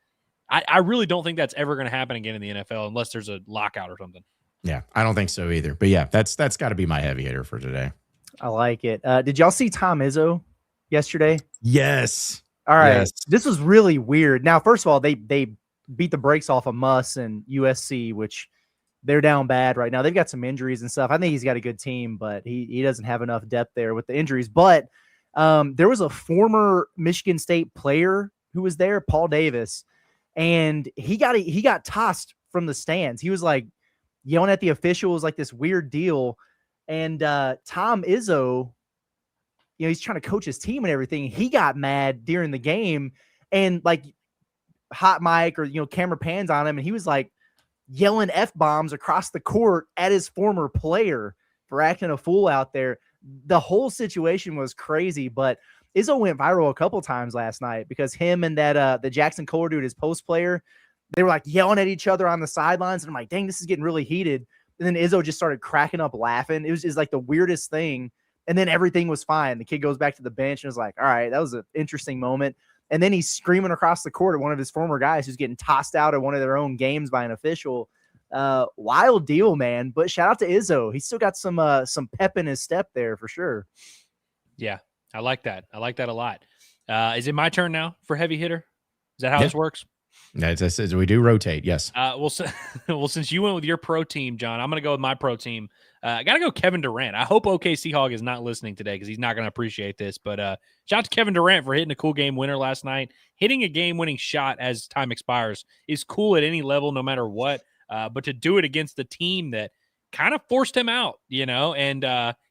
I really don't think that's ever going to happen again in the NFL unless there's a lockout or something. Yeah, I don't think so either. But yeah, that's got to be my heavy hitter for today. I like it. Did y'all see Tom Izzo yesterday? Yes. All right. Yes. This was really weird. Now, first of all, they beat the brakes off of Muss and USC, which they're down bad right now. They've got some injuries and stuff. I think he's got a good team, but he doesn't have enough depth there with the injuries. But there was a former Michigan State player who was there, Paul Davis, and he got tossed from the stands. He was like yelling at the officials, like this weird deal. And Tom Izzo, he's trying to coach his team and everything. He got mad during the game, and like hot mic or camera pans on him, and he was like yelling F-bombs across the court at his former player for acting a fool out there. The whole situation was crazy, but Izzo went viral a couple times last night because him and that the Jackson Kohler dude, his post player, they were like yelling at each other on the sidelines. And I'm like, dang, this is getting really heated. And then Izzo just started cracking up laughing. It was just like the weirdest thing. And then everything was fine. The kid goes back to the bench and was like, all right, that was an interesting moment. And then he's screaming across the court at one of his former guys who's getting tossed out at one of their own games by an official. Wild deal, man. But shout out to Izzo. He's still got some pep in his step there for sure. Yeah, I like that. I like that a lot. Is it my turn now for heavy hitter? Is that how this works? Yeah, we do rotate. Yes. Well, since you went with your pro team, John, I'm going to go with my pro team. I got to go Kevin Durant. I hope OKC Hog is not listening today because he's not going to appreciate this. But shout out to Kevin Durant for hitting a cool game winner last night. Hitting a game-winning shot as time expires is cool at any level, no matter what. But to do it against the team that kind of forced him out, and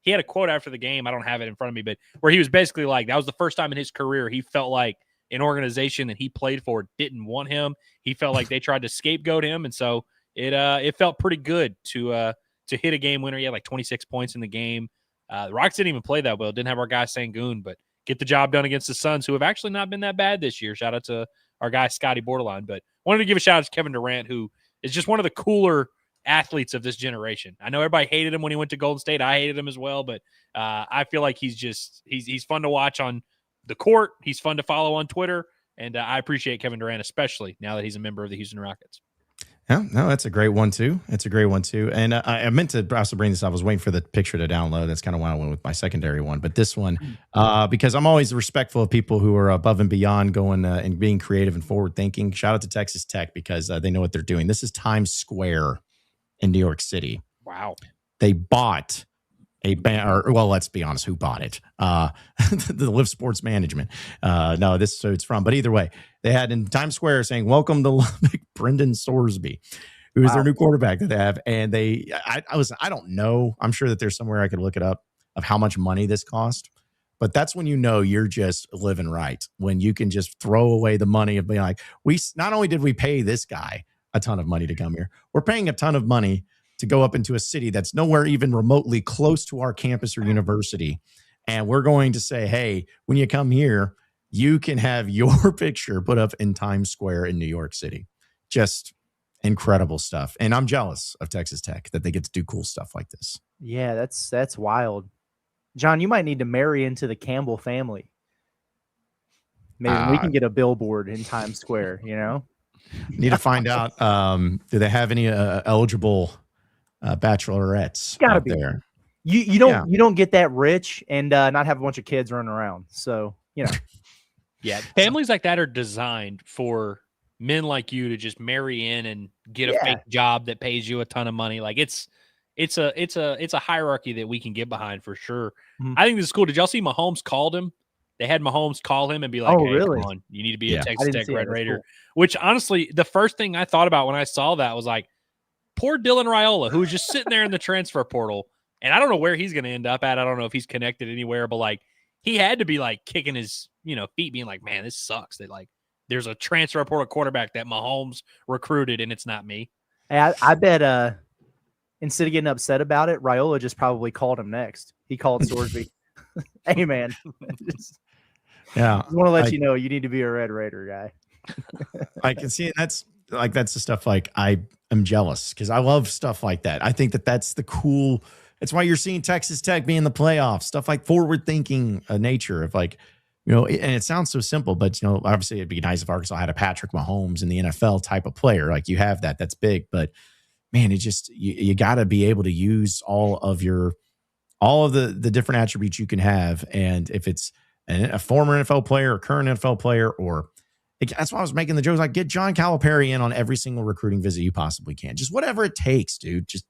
he had a quote after the game. I don't have it in front of me, but where he was basically like, that was the first time in his career he felt like an organization that he played for didn't want him. He felt like they tried to scapegoat him. And so it felt pretty good to hit a game winner. He had like 26 points in the game. The Rockets didn't even play that well. Didn't have our guy Sengun, but get the job done against the Suns, who have actually not been that bad this year. Shout out to our guy Scotty Borderline. But wanted to give a shout out to Kevin Durant, who is just one of the cooler athletes of this generation. I know everybody hated him when he went to Golden State. I hated him as well, but I feel like he's fun to watch on the court. He's fun to follow on Twitter, and I appreciate Kevin Durant, especially now that he's a member of the Houston Rockets. Yeah, no, that's a great one too. And I meant to also bring this up. I was waiting for the picture to download. That's kind of why I went with my secondary one. But this one, because I'm always respectful of people who are above and beyond going and being creative and forward thinking. Shout out to Texas Tech because they know what they're doing. This is Times Square in New York City. Wow. They bought let's be honest, who bought it? The Live Sports Management. No, this is who it's from. But either way, they had in Times Square saying, "Welcome to Lubbock Brendan Sorsby, who is Wow. their new quarterback that they have. And I don't know. I'm sure that there's somewhere I could look it up of how much money this cost. But that's when you know you're just living right, when you can just throw away the money of being like, not only did we pay this guy a ton of money to come here, we're paying a ton of money to go up into a city that's nowhere even remotely close to our campus or university. And we're going to say, hey, when you come here, you can have your picture put up in Times Square in New York City. Just incredible stuff. And I'm jealous of Texas Tech that they get to do cool stuff like this. Yeah, that's wild. John, you might need to marry into the Campbell family. Maybe we can get a billboard in Times Square, you know? Need to find out, do they have any eligible bachelorettes Gotta out be there? You don't get that rich and not have a bunch of kids running around. So, you know. Yeah, families like that are designed for men like you to just marry in and get a fake job that pays you a ton of money. Like it's a hierarchy that we can get behind for sure. Mhm. I think this is cool. Did y'all see Mahomes called him? They had Mahomes call him and be like, Oh, "Hey, really? come on, you need to be a Yeah. Texas Tech see Red that. That's Raider." cool. Which honestly, the first thing I thought about when I saw that was like, poor Dylan Raiola, who was just sitting there in the transfer portal, and I don't know where he's going to end up at. I don't know if he's connected anywhere, but like he had to be like kicking his feet, being like, "Man, this sucks." That like there's a transfer portal quarterback that Mahomes recruited, and it's not me. Hey, I bet instead of getting upset about it, Raiola just probably called him next. He called Sorsby. Hey, man. Just want to let you know you need to be a Red Raider guy. I can see it. That's the stuff like I am jealous because I love stuff like that. I think that's the cool. It's why you're seeing Texas Tech be in the playoffs, stuff like forward thinking nature of like, and it sounds so simple, but obviously it'd be nice if Arkansas had a Patrick Mahomes in the NFL type of player. Like you have that's big, but man, it just, you got to be able to use all of the different attributes you can have. And if it's a former NFL player, or current NFL player, or that's why I was making the jokes, like get John Calipari in on every single recruiting visit you possibly can. Just whatever it takes, dude. Just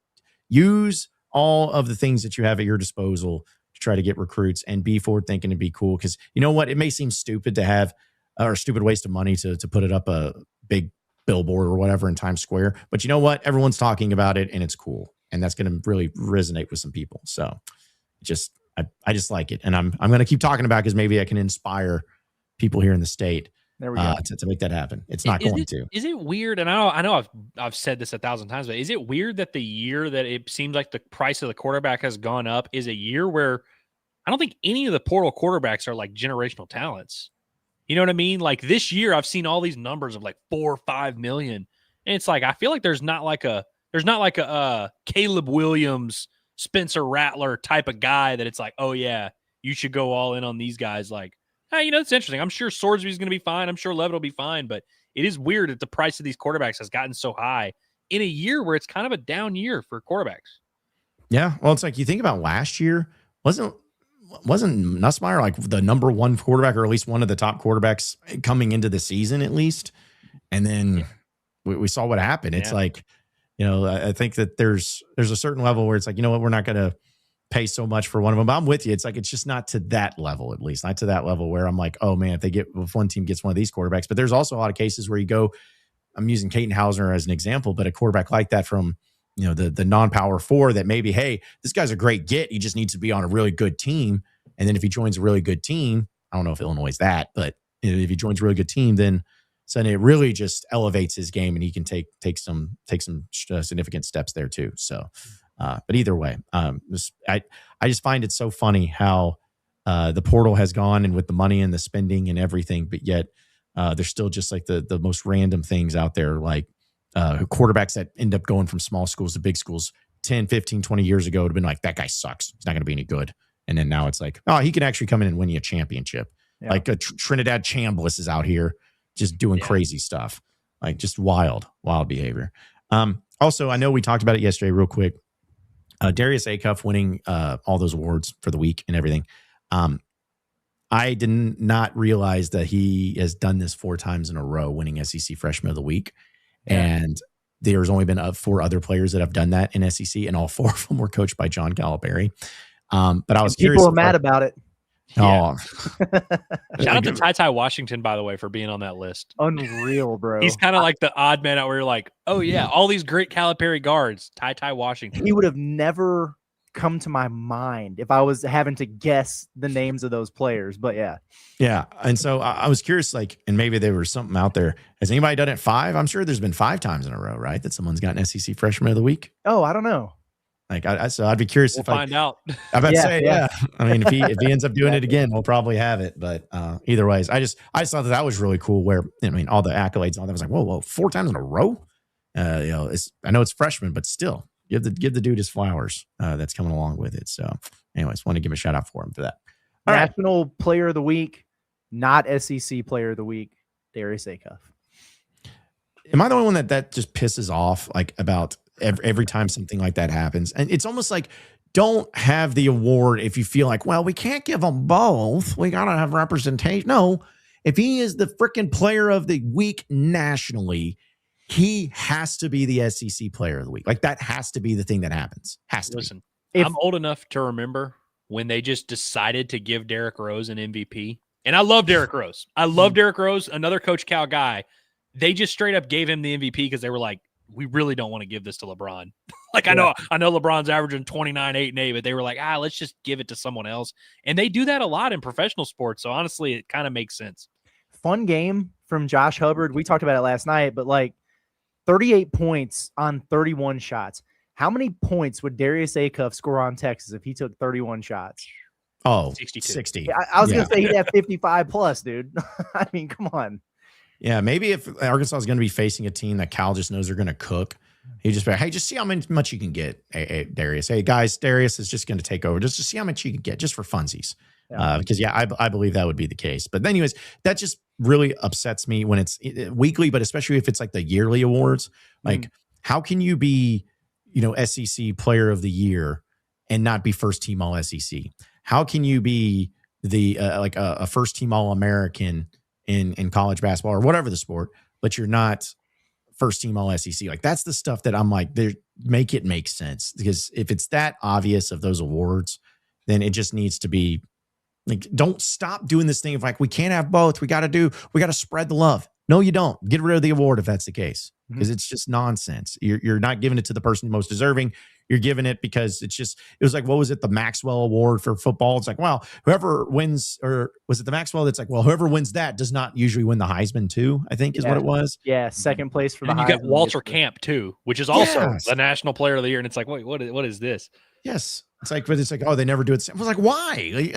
use all of the things that you have at your disposal to try to get recruits and be forward thinking and be cool. Because you know what? It may seem stupid to have or stupid waste of money to put it up a big billboard or whatever in Times Square. But you know what? Everyone's talking about it and it's cool. And that's going to really resonate with some people. So I just like it. And I'm going to keep talking about it because maybe I can inspire people here in the state There we go. to make that happen. It's not going to. Is it weird? And I know I've said this 1,000 times, but is it weird that the year that it seems like the price of the quarterback has gone up is a year where I don't think any of the portal quarterbacks are like generational talents? You know what I mean? Like this year, I've seen all these numbers of like 4 or 5 million, and it's like I feel like there's not like a Caleb Williams, Spencer Rattler type of guy that it's like, oh yeah, you should go all in on these guys. Like, hey, it's interesting. I'm sure Sorsby's going to be fine. I'm sure Levitt will be fine, but it is weird that the price of these quarterbacks has gotten so high in a year where it's kind of a down year for quarterbacks. Yeah, well, it's like you think about last year, wasn't Nussmeier like the number one quarterback, or at least one of the top quarterbacks coming into the season at least? And then we saw what happened. It's like, I think that there's a certain level where it's like, you know what, we're not going to pay so much for one of them. But I'm with you. It's like, it's just not to that level, at least not to that level where I'm like, oh man, if one team gets one of these quarterbacks. But there's also a lot of cases where you go, I'm using Caton Hausner as an example, but a quarterback like that from, the non-power 4 that maybe, hey, this guy's a great get. He just needs to be on a really good team. And then if he joins a really good team, I don't know if Illinois is that, but if he joins a really good team, then suddenly it really just elevates his game and he can take some significant steps there too. So, but either way, I just find it so funny how the portal has gone and with the money and the spending and everything, but yet there's still just like the most random things out there, like quarterbacks that end up going from small schools to big schools 10, 15, 20 years ago would have been like, that guy sucks. He's not going to be any good. And then now it's like, oh, he can actually come in and win you a championship. Yeah. Like a Trinidad Chambliss is out here just doing crazy stuff, like just wild behavior. Also, I know we talked about it yesterday real quick. Darius Acuff winning all those awards for the week and everything. I did not realize that he has done this 4 times in a row, winning SEC Freshman of the Week. Yeah. And there's only been 4 other players that have done that in SEC, and all 4 of them were coached by John Calipari. But I was curious. People are mad about it. Yeah. Oh, Shout out to Ty Washington, by the way, for being on that list. Unreal, bro. He's kind of like the odd man out where you're like, oh yeah, all these great Calipari guards, Ty Washington. He would have never come to my mind if I was having to guess the names of those players. But yeah. And so I was curious, like, and maybe there was something out there. Has anybody done it 5? I'm sure there's been 5 times in a row, right? That someone's gotten SEC Freshman of the Week. Oh, I don't know. Like, so I'd be curious We'll if find out. I'm about to say, yeah. I mean, if he ends up doing it again, we'll probably have it. But either ways, I just thought that was really cool. Where I mean, all the accolades and all that was like, whoa, 4 times in a row. I know it's freshman, but still, give the dude his flowers. That's coming along with it. So, anyways, want to give a shout out for him for that. All right. National Player of the Week, not SEC Player of the Week, Darius Acuff. Am I the only one that just pisses off like about every time something like that happens? And it's almost like, don't have the award if you feel like, well, we can't give them both. We got to have representation. No, if he is the freaking player of the week nationally, he has to be the SEC player of the week. Like that has to be the thing that happens. Has to Listen, be. I'm old enough to remember when they just decided to give Derrick Rose an MVP. And I love Derrick Rose. I love Derrick Rose, another Coach Cal guy. They just straight up gave him the MVP because they were like, we really don't want to give this to LeBron. I know LeBron's averaging 29, 8, and 8, but they were like, let's just give it to someone else. And they do that a lot in professional sports. So honestly, it kind of makes sense. Fun game from Josh Hubbard. We talked about it last night, but like 38 points on 31 shots. How many points would Darius Acuff score on Texas if he took 31 shots? Oh, 62. 60. I was going to say he'd have 55 plus, dude. I mean, come on. Yeah, maybe if Arkansas is going to be facing a team that Cal just knows they're going to cook, he just be like, hey, just see how much you can get, Darius. Hey, guys, Darius is just going to take over. Just to see how much you can get, just for funsies. Because, I believe that would be the case. But anyways, that just really upsets me when it's weekly, but especially if it's like the yearly awards. Like, how can you be, SEC Player of the Year and not be first team All SEC? How can you be the a first team All American in college basketball or whatever the sport, but you're not first team All SEC? Like that's the stuff that I'm like, make it make sense, because if it's that obvious of those awards, then it just needs to be like, don't stop doing this thing of like, we can't have both. We got to spread the love. No, you don't. Get rid of the award if that's the case, because it's just nonsense. You're not giving it to the person most deserving. You're giving it because it was like, what was it? The Maxwell Award for football. It's like, well, whoever wins, or was it the Maxwell? That's like, well, whoever wins that does not usually win the Heisman too, I think is what it was. Yeah. Second place for the Heisman. You got Walter Camp too, which is also the National Player of the Year. And it's like, wait, what is this? Yes. It's like, oh, they never do it. I was like, why?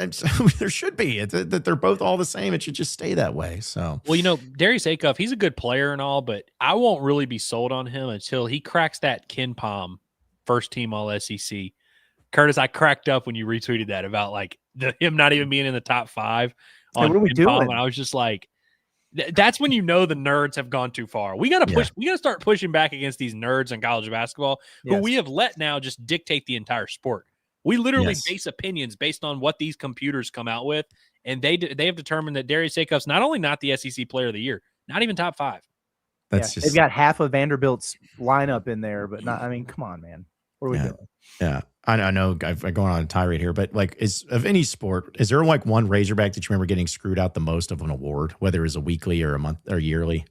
There should be that they're both all the same. It should just stay that way. So, well, Darius Acuff, he's a good player and all, but I won't really be sold on him until he cracks that Ken Pom first team All SEC. Curtis, I cracked up when you retweeted that about like him not even being in the top 5. Hey, what are we doing? And I was just like, that's when the nerds have gone too far. We got to push. We got to start pushing back against these nerds in college basketball who we have let now just dictate the entire sport. We literally base opinions based on what these computers come out with, and they have determined that Darius Acuff's not only not the SEC Player of the Year, not even top 5. They've got half of Vanderbilt's lineup in there, but not. I mean, come on, man. What are we doing? Yeah, I know I'm going on a tirade here, but like, is of any sport, is there like one Razorback that you remember getting screwed out the most of an award, whether it's a weekly or a month or yearly?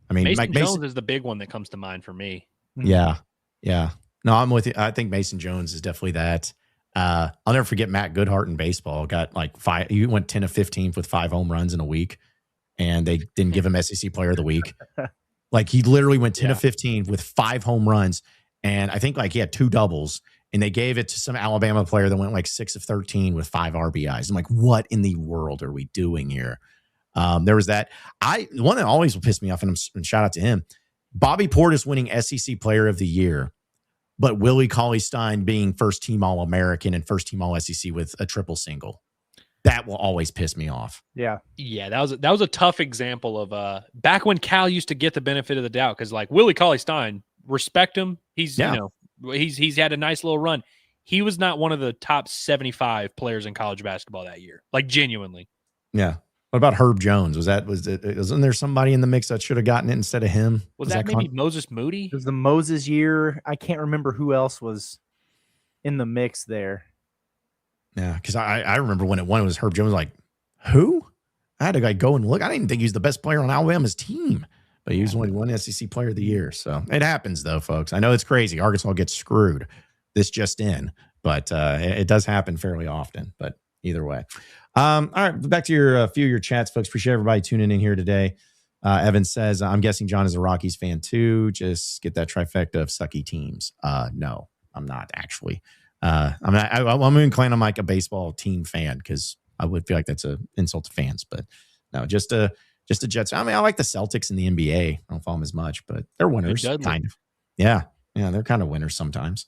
I mean, Mason Jones is the big one that comes to mind for me. Yeah. No, I'm with you. I think Mason Jones is definitely that. I'll never forget Matt Goodhart in baseball. Got like 5. He went 10 of 15 with 5 home runs in a week, and they didn't give him SEC Player of the Week. Like he literally went 10 of 15 with 5 home runs, and I think like he had 2 doubles, and they gave it to some Alabama player that went like 6 of 13 with 5 RBIs. I'm like, what in the world are we doing here? There was that. The one that always will piss me off, and shout out to him, Bobby Portis winning SEC Player of the Year, but Willie Cauley-Stein being first team All-American and first team All-SEC with a triple single. That will always piss me off. Yeah, that was a tough example of back when Cal used to get the benefit of the doubt, because like Willie Cauley-Stein, respect him. He's he's had a nice little run. He was not one of the top 75 players in college basketball that year, like genuinely. Yeah. What about Herb Jones? Wasn't there somebody in the mix that should have gotten it instead of him? Was that maybe Moses Moody? It was the Moses year. I can't remember who else was in the mix there. Yeah, because I remember when it won, it was Herb Jones. Like, who? I had to like go and look. I didn't even think he was the best player on Alabama's team, but he was one SEC Player of the Year. So it happens, though, folks. I know it's crazy. Arkansas gets screwed. This just in, but it does happen fairly often. But either way, all right. Back to your few of your chats, folks. Appreciate everybody tuning in here today. Evan says, "I'm guessing John is a Rockies fan too. Just get that trifecta of sucky teams." No, I'm not actually. I'm inclined. I'm like a baseball team fan because I would feel like that's an insult to fans, but no, just a Jets. I mean, I like the Celtics in the NBA. I don't follow them as much, but they're winners, kind of. Yeah, they're kind of winners sometimes.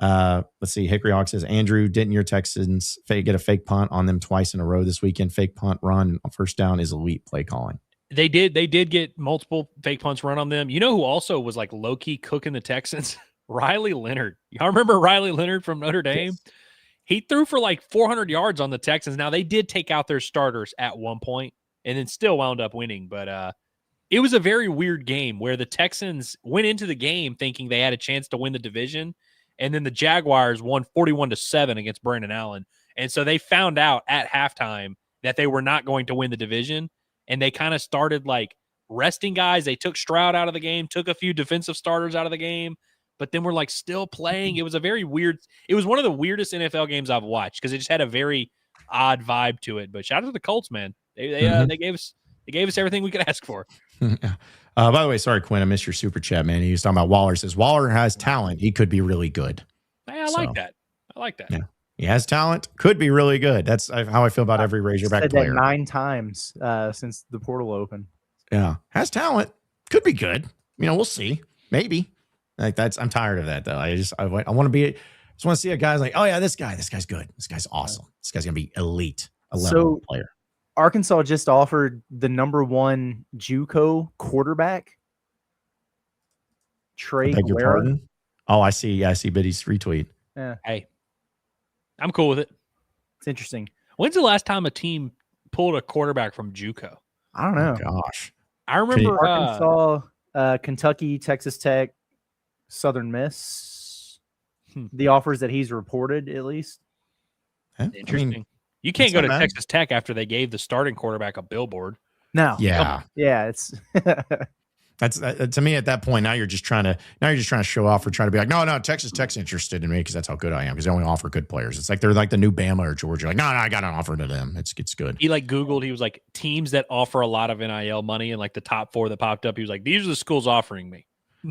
Let's see. Hickory Hawk says, Andrew, didn't your Texans get a fake punt on them twice in a row this weekend? Fake punt run on first down is elite play calling. They did get multiple fake punts run on them. You know who also was like low key cooking the Texans? Riley Leonard. Y'all remember Riley Leonard from Notre Dame? Yes. He threw for like 400 yards on the Texans. Now, they did take out their starters at one point and then still wound up winning. But it was a very weird game where the Texans went into the game thinking they had a chance to win the division. And then the Jaguars won 41-7 against Brandon Allen. And so they found out at halftime that they were not going to win the division. And they kind of started like resting guys. They took Stroud out of the game, took a few defensive starters out of the game. But then we're like still playing. It was a very weird. It was one of the weirdest NFL games I've watched because it just had a very odd vibe to it. But shout out to the Colts, man. They gave us everything we could ask for. By the way, sorry, Quinn, I missed your super chat, man. He was talking about Waller. Says Waller has talent. He could be really good. Hey, I like that. Yeah, he has talent. Could be really good. That's how I feel about every Razorback player. That 9 times since the portal opened. Yeah, has talent. Could be good. We'll see. Maybe. Like I'm tired of that though. I want to see a guy's like, oh yeah, this guy's good. This guy's awesome. This guy's gonna be elite, a level player. Arkansas just offered the number 1 JUCO quarterback, Trey Guerra. Oh, I see. Yeah, I see Biddy's retweet. Yeah. Hey, I'm cool with it. It's interesting. When's the last time a team pulled a quarterback from JUCO? I don't know. Oh, gosh, I remember Arkansas, Kentucky, Texas Tech, Southern Miss. The offers that he's reported, at least. Interesting. You can't go to Texas Tech after they gave the starting quarterback a billboard. No. Yeah. Yeah. It's that's to me at that point. Now you're just trying to show off or trying to be like, no, Texas Tech's interested in me because that's how good I am because they only offer good players. It's like they're like the new Bama or Georgia. Like, no, I got an offer to them. It's good. He like Googled. He was like teams that offer a lot of NIL money and like the top 4 that popped up. He was like, these are the schools offering me.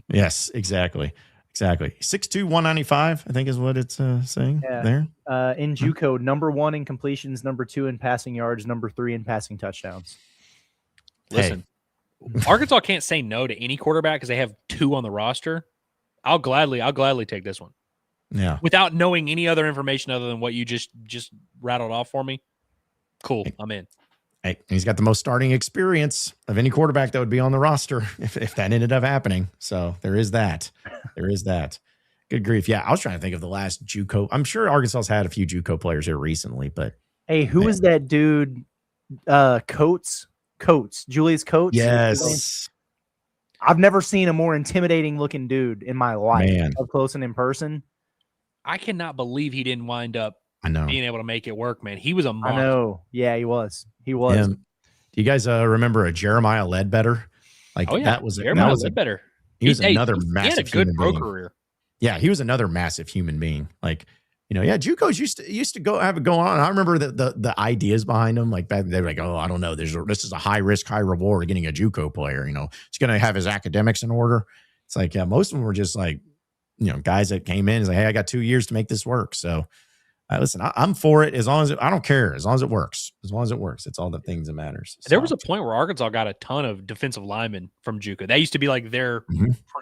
Yes, exactly. 6'2", 195, I think is what it's saying there. In JUCO, number 1 in completions, number 2 in passing yards, number 3 in passing touchdowns. Listen, Arkansas can't say no to any quarterback because they have 2 on the roster. I'll gladly take this one. Yeah. Without knowing any other information other than what you just rattled off for me. Cool. I'm in. Hey, he's got the most starting experience of any quarterback that would be on the roster if that ended up happening. So there is that. Good grief. Yeah, I was trying to think of the last JUCO. I'm sure Arkansas's had a few JUCO players here recently, but hey, who is that dude? Coates, Julius Coates. Yes. I've never seen a more intimidating looking dude in my life, up close and in person. I cannot believe he didn't wind up being able to make it work, man. He was a monster. I know. Yeah, he was. Yeah. Do you guys remember a Jeremiah Ledbetter? Like that was Jeremiah Ledbetter. He was another massive. He had a good pro career. Yeah, he was another massive human being. Like, JUCOs used to go on. I remember the ideas behind them. Like back, they were like, oh, I don't know. This is a high risk, high reward getting a JUCO player. He's going to have his academics in order. It's like, yeah, most of them were just like, guys that came in and like, hey, I got 2 years to make this work. So listen, I'm for it as long as I don't care as long as it works. As long as it works, it's all the things that matters. So. There was a point where Arkansas got a ton of defensive linemen from JUCO. That used to be like their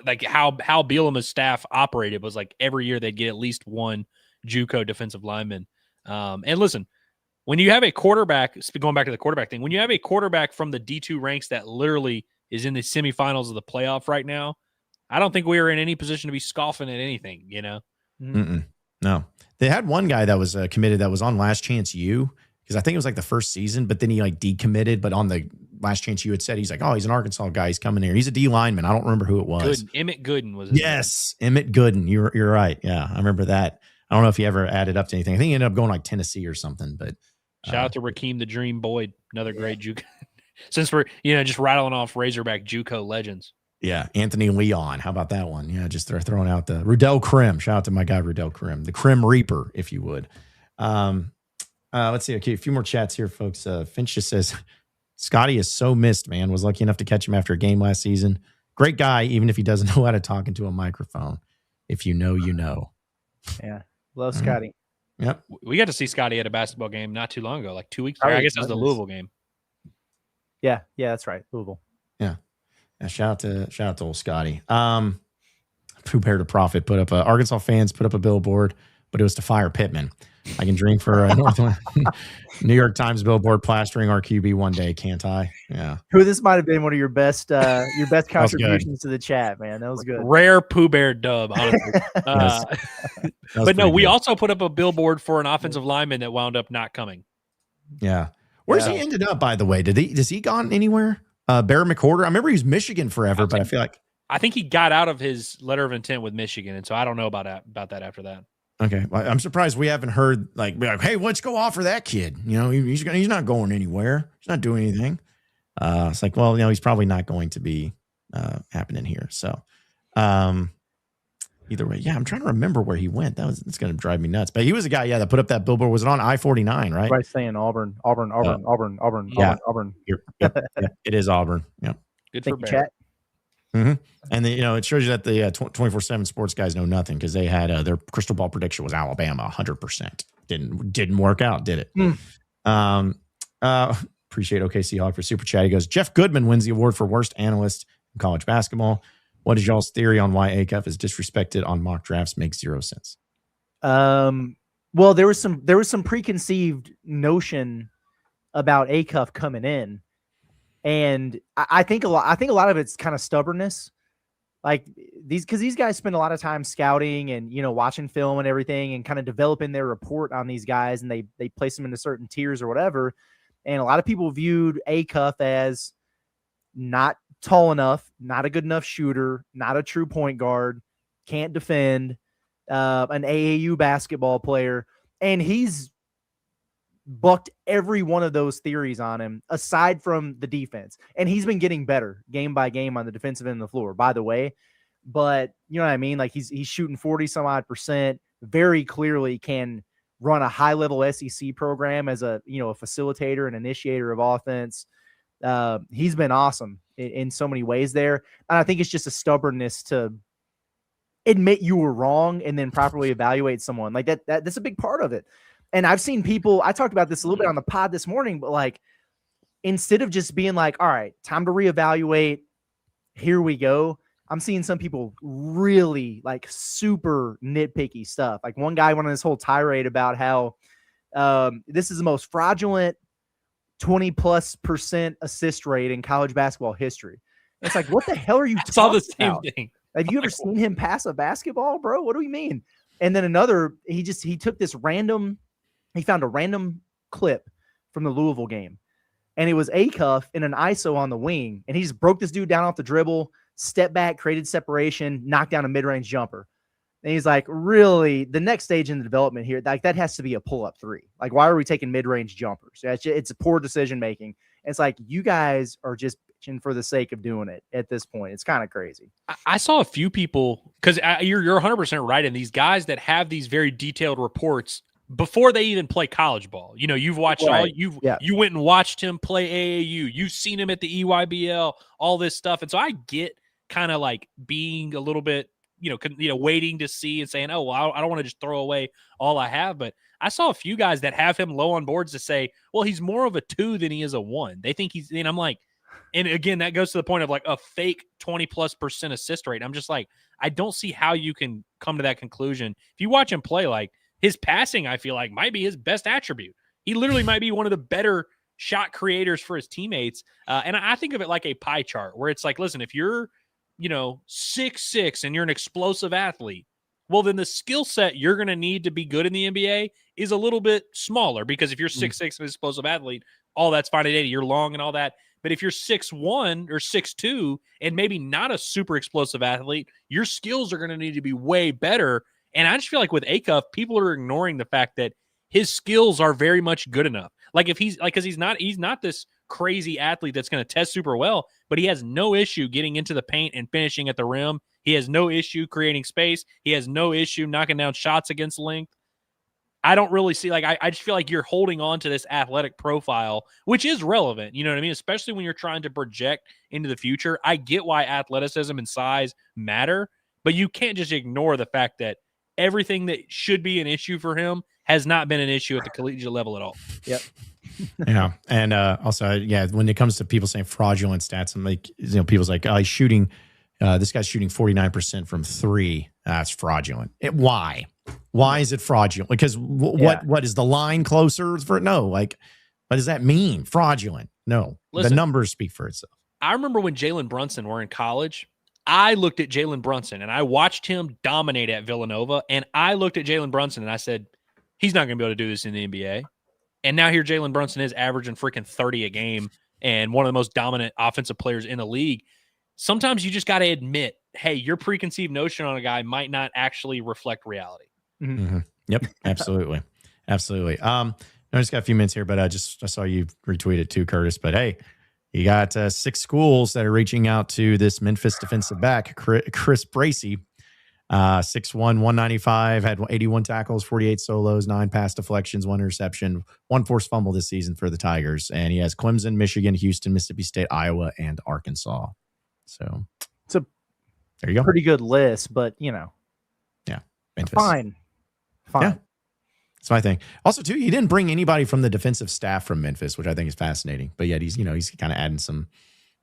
like how Bielema's staff operated was like every year they'd get at least one JUCO defensive lineman. And listen, when you have a quarterback, going back to the quarterback thing, when you have a quarterback from the D2 ranks that literally is in the semifinals of the playoff right now, I don't think we are in any position to be scoffing at anything. No. They had one guy that was committed that was on Last Chance U because I think it was like the first season, but then he like decommitted. But on the Last Chance U had said he's like, oh, he's an Arkansas guy. He's coming here. He's a D lineman. I don't remember who it was. Emmett Gooden was his name. Emmett Gooden. You're right. Yeah, I remember that. I don't know if he ever added up to anything. I think he ended up going like Tennessee or something. But shout out to Rakeem the Dream Boyd, another great JUCO. Since we're just rattling off Razorback JUCO legends. Yeah, Anthony Leon. How about that one? Yeah, just they're throwing out the Rudell Krim. Shout out to my guy Rudell Krim, the Krim Reaper, if you would. Let's see. Okay, a few more chats here, folks. Finch just says Scotty is so missed, man. Was lucky enough to catch him after a game last season. Great guy, even if he doesn't know how to talk into a microphone. If you know, you know. Yeah, love Scotty. Yep. We got to see Scotty at a basketball game not too long ago, like 2 weeks ago. I guess it was the Louisville game. Yeah, that's right, Louisville. Yeah. Shout out to old Scotty. Prepare to Profit put up Arkansas fans put up a billboard, but it was to fire Pittman. I can dream for a New York Times billboard plastering our QB one day, can't I? Yeah. Who this might have been one of your best contributions to the chat, man. That was good. Rare Pooh Bear dub, honestly. But no, we also put up a billboard for an offensive lineman that wound up not coming. Yeah. Where's he ended up, by the way? Does he gone anywhere? Bear McCorder. I remember he was Michigan forever, but I feel like I think he got out of his letter of intent with Michigan, and so I don't know about that after that. Okay, well, I'm surprised we haven't heard be like, hey, let's go offer that kid. He's not going anywhere. He's not doing anything. It's like, well, he's probably not going to be happening here. So, either way, yeah, I'm trying to remember where he went. It's going to drive me nuts. But he was a guy, that put up that billboard. Was it on I-49, right? Right, saying Auburn. Yeah. Auburn. Yep, it is Auburn. Yep. Good Thank for you, Bear. chat. Mm-hmm. And it shows you that the 24/7 sports guys know nothing because they had their crystal ball prediction was Alabama 100%. Didn't work out, did it? Appreciate OKC Hawk for super chat. He goes, Jeff Goodman wins the award for worst analyst in college basketball. What is y'all's theory on why ACUF is disrespected on mock drafts? Makes zero sense. Well, there was some preconceived notion about ACUF coming in. And I think a lot of it's kind of stubbornness. Like these guys spend a lot of time scouting and, watching film and everything and kind of developing their report on these guys. And they place them into certain tiers or whatever. And a lot of people viewed ACUF as not tall enough, not a good enough shooter, not a true point guard, can't defend, an AAU basketball player. And he's bucked every one of those theories on him, aside from the defense. And he's been getting better game by game on the defensive end of the floor, by the way. But you know what I mean? Like he's shooting 40 some odd %, very clearly can run a high level SEC program as a facilitator and initiator of offense. He's been awesome in so many ways there. And I think it's just a stubbornness to admit you were wrong and then properly evaluate someone like that. That's a big part of it. And I've seen people, I talked about this a little bit on the pod this morning, but like, instead of just being like, all right, time to reevaluate, here we go. I'm seeing some people really like super nitpicky stuff. Like one guy went on this whole tirade about how this is the most fraudulent 20+% assist rate in college basketball history. And it's like, what the hell are you talking about? I saw the same thing. Have you ever seen him pass a basketball, bro? What do we mean? And then another, he took this he found a random clip from the Louisville game. And it was ACUF in an ISO on the wing. And he just broke this dude down off the dribble, step back, created separation, knocked down a mid-range jumper. And he's like, really, the next stage in the development here, like that has to be a pull-up three. Like, why are we taking mid-range jumpers? It's a poor decision-making. And it's like, you guys are just bitching for the sake of doing it at this point. It's kind of crazy. I saw a few people, because you're 100% right. And these guys that have these very detailed reports before they even play college ball, you've watched you went and watched him play AAU. You've seen him at the EYBL, all this stuff. And so I get kind of like being a little bit, waiting to see and saying, oh, well, I don't want to just throw away all I have. But I saw a few guys that have him low on boards to say, well, he's more of a 2 than he is a 1. They think and I'm like, and again, that goes to the point of like a fake 20+% assist rate. I'm just like, I don't see how you can come to that conclusion. If you watch him play, like his passing, I feel like might be his best attribute. He literally might be one of the better shot creators for his teammates. And I think of it like a pie chart where it's like, listen, if you're, 6'6" and you're an explosive athlete, well, then the skill set you're going to need to be good in the NBA is a little bit smaller, because if you're 6'6" and an explosive athlete, all that's fine and dandy. You're long and all that. But if you're 6'1" or 6'2" and maybe not a super explosive athlete, your skills are going to need to be way better. And I just feel like with Acuff, people are ignoring the fact that his skills are very much good enough. Like if he's like, because he's not this crazy athlete that's going to test super well, but he has no issue getting into the paint and finishing at the rim. He has no issue creating space. He has no issue knocking down shots against length. I don't really see, like, I just feel like you're holding on to this athletic profile, which is relevant. You know what I mean? Especially when you're trying to project into the future. I get why athleticism and size matter, but you can't just ignore the fact that everything that should be an issue for him has not been an issue at the collegiate level at all. Yep. Yeah. And also, yeah, when it comes to people saying fraudulent stats, I'm like, people's like, oh, he's shooting, this guy's shooting 49% from three. That's fraudulent. Why? Why is it fraudulent? Because what is the line closer for? No, like, what does that mean? Fraudulent? No. Listen, the numbers speak for itself. I remember when Jalen Brunson were in college, I looked at Jalen Brunson and I watched him dominate at Villanova. And I looked at Jalen Brunson and I said, he's not going to be able to do this in the NBA. And now here Jalen Brunson is averaging freaking 30 a game and one of the most dominant offensive players in the league. Sometimes you just got to admit, hey, your preconceived notion on a guy might not actually reflect reality. Mm-hmm. Mm-hmm. Yep, absolutely. Absolutely. I just got a few minutes here, but I saw you retweet it too, Curtis. But hey, you got 6 schools that are reaching out to this Memphis defensive back, Chris Bracey, 6'1", 195, had 81 tackles, 48 solos, 9 pass deflections, 1 interception, 1 forced fumble this season for the Tigers. And he has Clemson, Michigan, Houston, Mississippi State, Iowa, and Arkansas. So it's a there you go. Pretty good list, but yeah, Memphis. Fine. Yeah, that's my thing. Also, too, he didn't bring anybody from the defensive staff from Memphis, which I think is fascinating. But yet he's kind of adding some.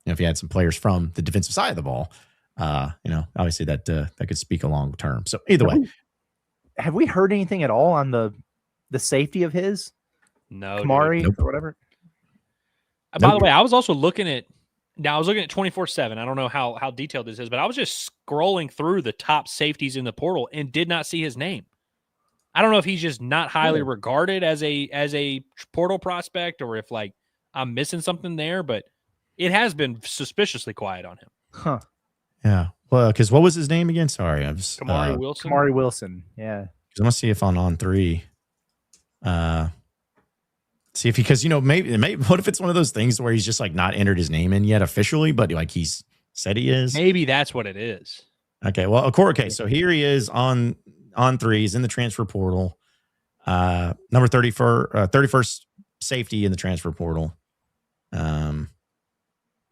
If he had some players from the defensive side of the ball, obviously that could speak a long term. So either way, have we heard anything at all on the safety of his? No, Kamari nope. or whatever. By the way, I was also looking at. Now, I was looking at 24/7. I don't know how detailed this is, but I was just scrolling through the top safeties in the portal and did not see his name. I don't know if he's just not highly regarded as a portal prospect or if, like, I'm missing something there, but it has been suspiciously quiet on him. Huh. Yeah. Well, because what was his name again? Sorry. I was Kamari Wilson. Kamari Wilson. Yeah. Because I'm going to see if on 3. See if because maybe what if it's one of those things where he's just like not entered his name in yet officially, but like he's said he is. Maybe that's what it is. Okay, well, okay. So here he is on 3. He's in the transfer portal. Number 31st safety in the transfer portal. But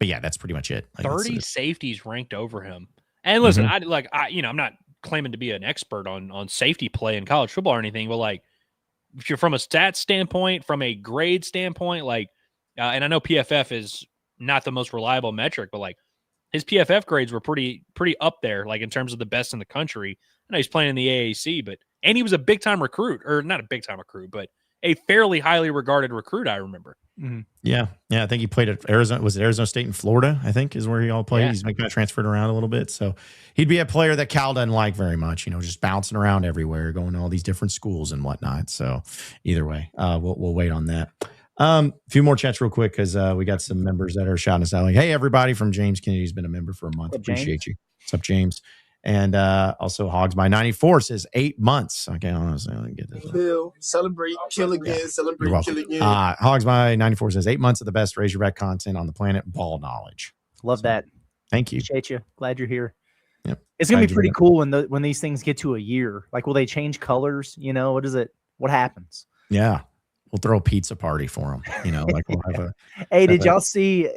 yeah, that's pretty much it. Like, 30 safeties ranked over him. And listen, I'm not claiming to be an expert on safety play in college football or anything, but like, if you're from a stats standpoint, from a grade standpoint, like, and I know PFF is not the most reliable metric, but like his PFF grades were pretty up there, like in terms of the best in the country. I know he's playing in the AAC, and he was a big time recruit, or not a big time recruit, but a fairly highly regarded recruit. I remember. Mm-hmm. Yeah. I think he played at Arizona. Was it Arizona State and Florida? I think is where he all played. Yeah. He's kind of transferred around a little bit, so he'd be a player that Cal doesn't like very much. Just bouncing around everywhere, going to all these different schools and whatnot. So either way, we'll wait on that. A few more chats real quick because we got some members that are shouting us out like, "Hey, everybody!" From James Kennedy, who's been a member for a month. Appreciate you. What's up, James? And also Hogs by 94 says 8 months. Okay, honestly, let me get this. Kill, celebrate, kill again, celebrate, kill again. Hogs by 94 says 8 months of the best Razorback content on the planet, ball knowledge. Love that. Thank you. Appreciate you. Glad you're here. Yep. It's gonna be pretty cool when these things get to a year. Like, will they change colors? What is it? What happens? Yeah, we'll throw a pizza party for them. Like we'll have a. Hey, did y'all see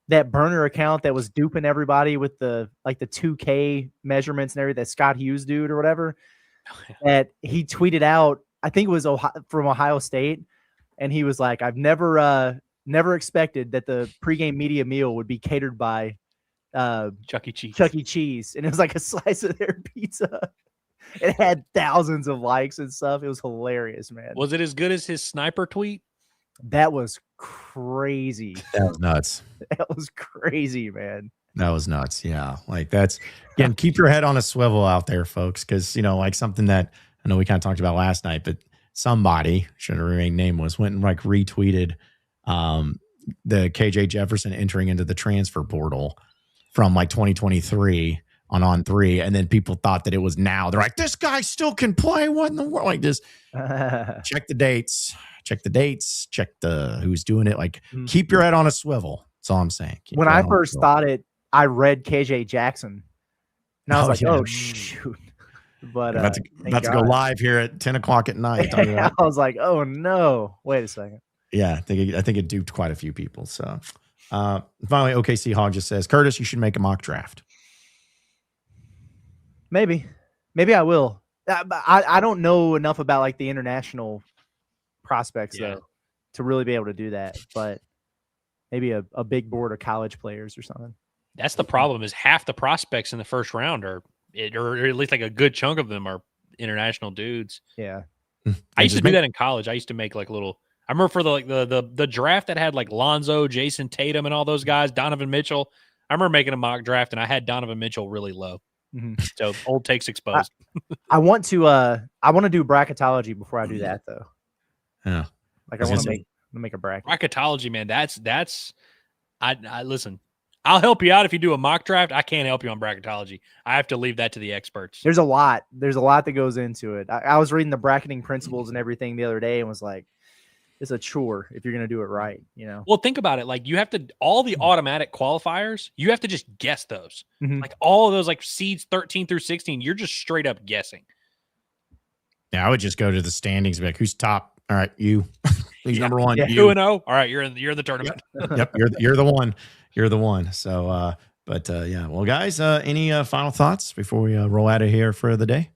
that burner account that was duping everybody with the 2K measurements and everything, that Scott Hughes dude or whatever, that he tweeted out, I think it was from Ohio State. And he was like, I've never expected that the pregame media meal would be catered by Chuck E. Cheese. And it was like a slice of their pizza. It had thousands of likes and stuff. It was hilarious, man. Was it as good as his sniper tweet? That was crazy. That was nuts. That was crazy, man. That was nuts. Yeah. Like that's, again, keep your head on a swivel out there, folks. Cause like something that I know we kind of talked about last night, but somebody, should have remained nameless, went and like retweeted the KJ Jefferson entering into the transfer portal from like 2023 on 3, and then people thought that it was now. They're like, this guy still can play. What in the world? Like, just check the dates, check the who's doing it. Like, keep your head on a swivel. That's all I'm saying. When I first thought it, I read KJ Jackson, and I was oh shoot. But about to go live here at 10 o'clock at night. I was like, oh no, wait a second. Yeah, I think it duped quite a few people. So finally, OKC Hog just says, Curtis, you should make a mock draft. Maybe I will. I don't know enough about like the international prospects though to really be able to do that. But maybe a big board of college players or something. That's the problem. Is half the prospects in the first round or at least like a good chunk of them are international dudes. Yeah, I used to do that in college. I used to make like little. I remember for the draft that had like Lonzo, Jason Tatum, and all those guys, Donovan Mitchell. I remember making a mock draft and I had Donovan Mitchell really low. So old takes exposed. I want to do bracketology before I do that though. Yeah, like I want to make a bracket. Bracketology, man. That's. I listen. I'll help you out if you do a mock draft. I can't help you on bracketology. I have to leave that to the experts. There's a lot that goes into it. I was reading the bracketing principles and everything the other day and was like, it's a chore if you're going to do it right, you know? Well, think about it. Like you have to, all the automatic qualifiers, you have to just guess those. Like all of those like seeds 13 through 16, you're just straight up guessing. Yeah, I would just go to the standings and be like, who's top? All right, you. Who's number 1? Yeah. 2-0. All right, you're in the tournament. Yep, you're the one. You're the one. So, yeah. Well, guys, any final thoughts before we roll out of here for the day?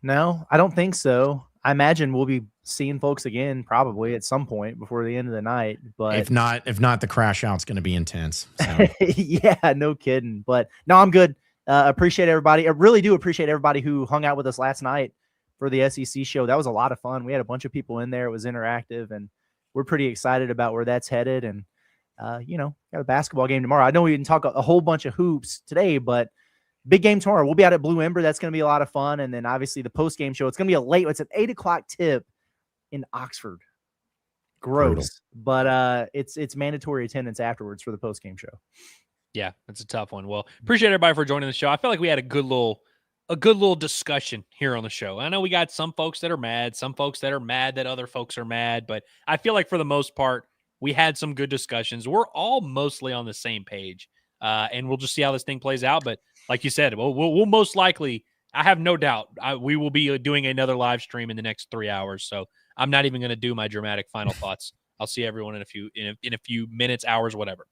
No, I don't think so. I imagine we'll be seeing folks again probably at some point before the end of the night. But if not, the crash out's going to be intense. So. Yeah, no kidding. But no, I'm good. Appreciate everybody. I really do appreciate everybody who hung out with us last night for the SEC show. That was a lot of fun. We had a bunch of people in there. It was interactive, and we're pretty excited about where that's headed. And got a basketball game tomorrow. I know we didn't talk a whole bunch of hoops today, but big game tomorrow. We'll be out at Blue Ember. That's going to be a lot of fun. And then obviously the post-game show. It's going to be it's an 8 o'clock tip in Oxford. Gross. Brutal. But it's mandatory attendance afterwards for the post-game show. Yeah, that's a tough one. Well, appreciate everybody for joining the show. I feel like we had a good little discussion here on the show. I know we got some folks that are mad, some folks that are mad that other folks are mad, but I feel like for the most part, we had some good discussions. We're all mostly on the same page, and we'll just see how this thing plays out. But like you said, we'll most likely, I have no doubt, we will be doing another live stream in the next 3 hours. So I'm not even going to do my dramatic final thoughts. I'll see everyone in a few minutes, hours, whatever.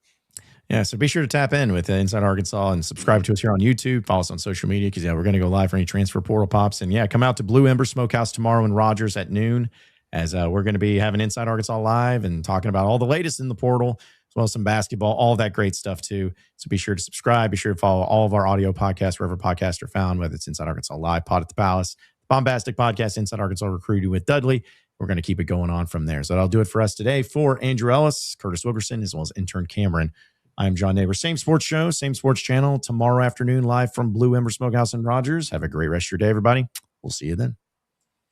Yeah, so be sure to tap in with Inside Arkansas and subscribe to us here on YouTube. Follow us on social media because, we're going to go live for any transfer portal pops. And, come out to Blue Ember Smokehouse tomorrow in Rogers at noon. As we're going to be having Inside Arkansas live and talking about all the latest in the portal, as well as some basketball, all that great stuff too. So be sure to subscribe. Be sure to follow all of our audio podcasts, wherever podcasts are found, whether it's Inside Arkansas Live, Pod at the Palace, Bombastic Podcast, Inside Arkansas Recruiting with Dudley. We're going to keep it going on from there. So that'll do it for us today. For Andrew Ellis, Curtis Wilkerson, as well as intern Cameron, I'm John Neighbor. Same sports show, same sports channel, tomorrow afternoon, live from Blue Ember Smokehouse in Rogers. Have a great rest of your day, everybody. We'll see you then.